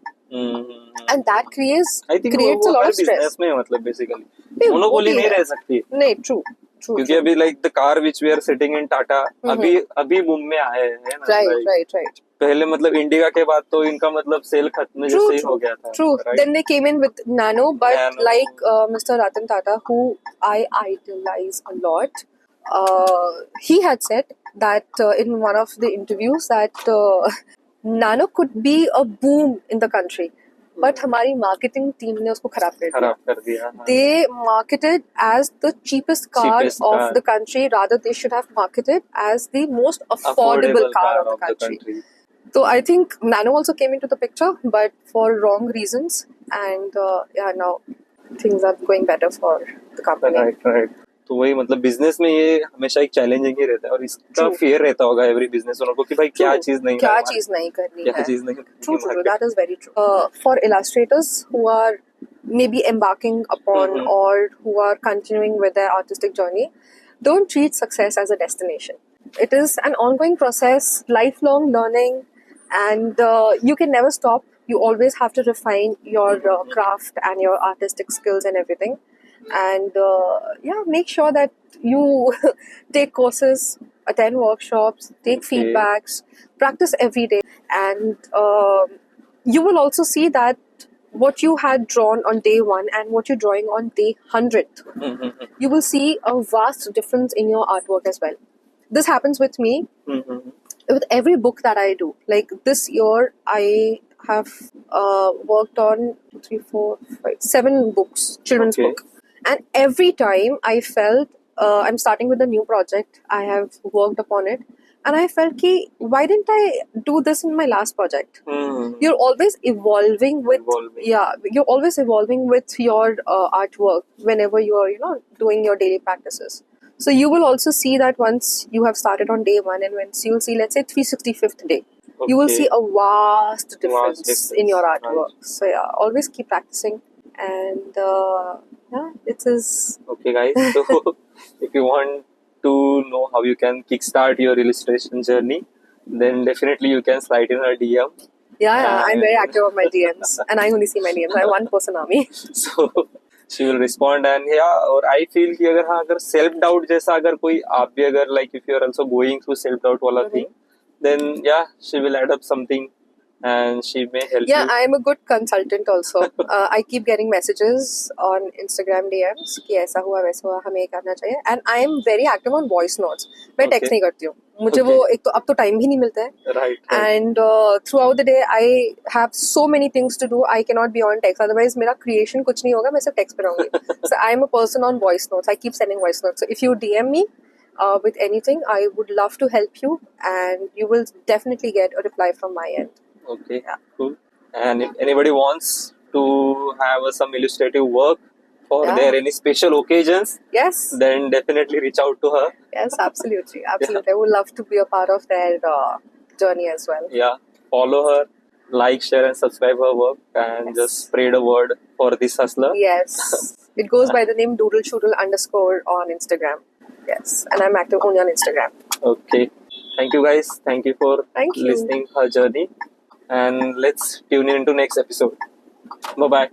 Speaker 1: And that creates a lot of stress.
Speaker 2: business में मतलब basically monopoly नहीं रह सकती.
Speaker 1: नहीं, true.
Speaker 2: क्योंकि अभी like the car which we are sitting in Tata अभी बूम में आए हैं ना.
Speaker 1: Right.
Speaker 2: पहले मतलब इंडिका के बाद तो इनका मतलब सेल खत्म जैसे ही हो गया था.
Speaker 1: True. Right? Then they came in with Nano, but like Mr. Ratan Tata, who I idolize a lot, he had said that in one of the interviews that Nano could be a boom in the country, but हमारी marketing team ने उसको खराब कर दिया. They marketed as the cheapest car of the country. Rather, they should have marketed as the most affordable car of the country. So I think Nano also came into the picture, but for wrong reasons. And now things are going better for the company.
Speaker 2: Right. तो वही मतलब business में ये हमेशा एक challenging ही रहता है, और इसका फियर रहता होगा एवरी बिजनेस ओनर को कि भाई क्या चीज नहीं करनी है.
Speaker 1: True. That is very true. For illustrators who are maybe embarking upon or who are continuing with their artistic journey, don't treat success as a destination. It is an ongoing process, lifelong learning, and you can never stop. You always have to refine your craft and your artistic skills and everything. And make sure that you take courses, attend workshops, take feedbacks, practice every day, and you will also see that what you had drawn on day 1 and what you're drawing on day 100th, you will see a vast difference in your artwork as well. This happens with me with every book that I do. Like this year, I have worked on 3, 4, 5, 7 books, children's book. And every time I felt I'm starting with a new project, I have worked upon it, and I felt कि why didn't I do this in my last project? You're always evolving with you're always evolving with your artwork whenever you are doing your daily practices. So you will also see that once you have started on day 1, and once you'll see, let's say 365th day, you will
Speaker 2: Okay.
Speaker 1: see a vast difference,
Speaker 2: difference,
Speaker 1: in your
Speaker 2: right.
Speaker 1: artwork. So yeah, always keep practicing. And yeah, it is.
Speaker 2: Okay, guys. So, if you want to know how you can kickstart your illustration journey, then definitely you can slide in her DM.
Speaker 1: Yeah, I'm very
Speaker 2: And-
Speaker 1: active on my DMs, and I only see my DMs. I'm one person army.
Speaker 2: So she will respond. And yeah, और I feel कि अगर हाँ अगर self doubt जैसा अगर कोई आप भी अगर like if you are also going through self doubt वाला thing, then yeah, she will add up something and she may help
Speaker 1: Yeah,
Speaker 2: you.
Speaker 1: I'm a good consultant also. I keep getting messages on Instagram DMs कि ऐसा हुआ वैसा हुआ हमें ये करना चाहिए. And I am very active on voice notes. मैं text नहीं करती हूँ. मुझे वो एक तो अब तो time भी नहीं मिलता है.
Speaker 2: Right.
Speaker 1: And throughout the day I have so many things to do. I cannot be on text. Otherwise मेरा creation कुछ नहीं होगा. मैं सिर्फ text पे रहूँगी. So I am a person on voice notes. I keep sending voice notes. So if you DM me with anything, I would love to help you, and you will definitely get a reply from my end.
Speaker 2: Okay, cool. And if anybody wants to have some illustrative work for
Speaker 1: Yeah.
Speaker 2: their any special occasions,
Speaker 1: Yes.
Speaker 2: then definitely reach out to her.
Speaker 1: Yes, absolutely. Absolutely. I would love to be a part of their journey as well.
Speaker 2: Yeah, follow her, like, share, and subscribe her work, and
Speaker 1: Yes.
Speaker 2: just spread a word for this hustler.
Speaker 1: Yes. It goes by the name doodleshoodle_ on Instagram. Yes. And I'm active only on Instagram.
Speaker 2: Okay. Thank you, guys. Thank you for
Speaker 1: Thank you.
Speaker 2: listening her journey. And let's tune in into next episode. Bye bye.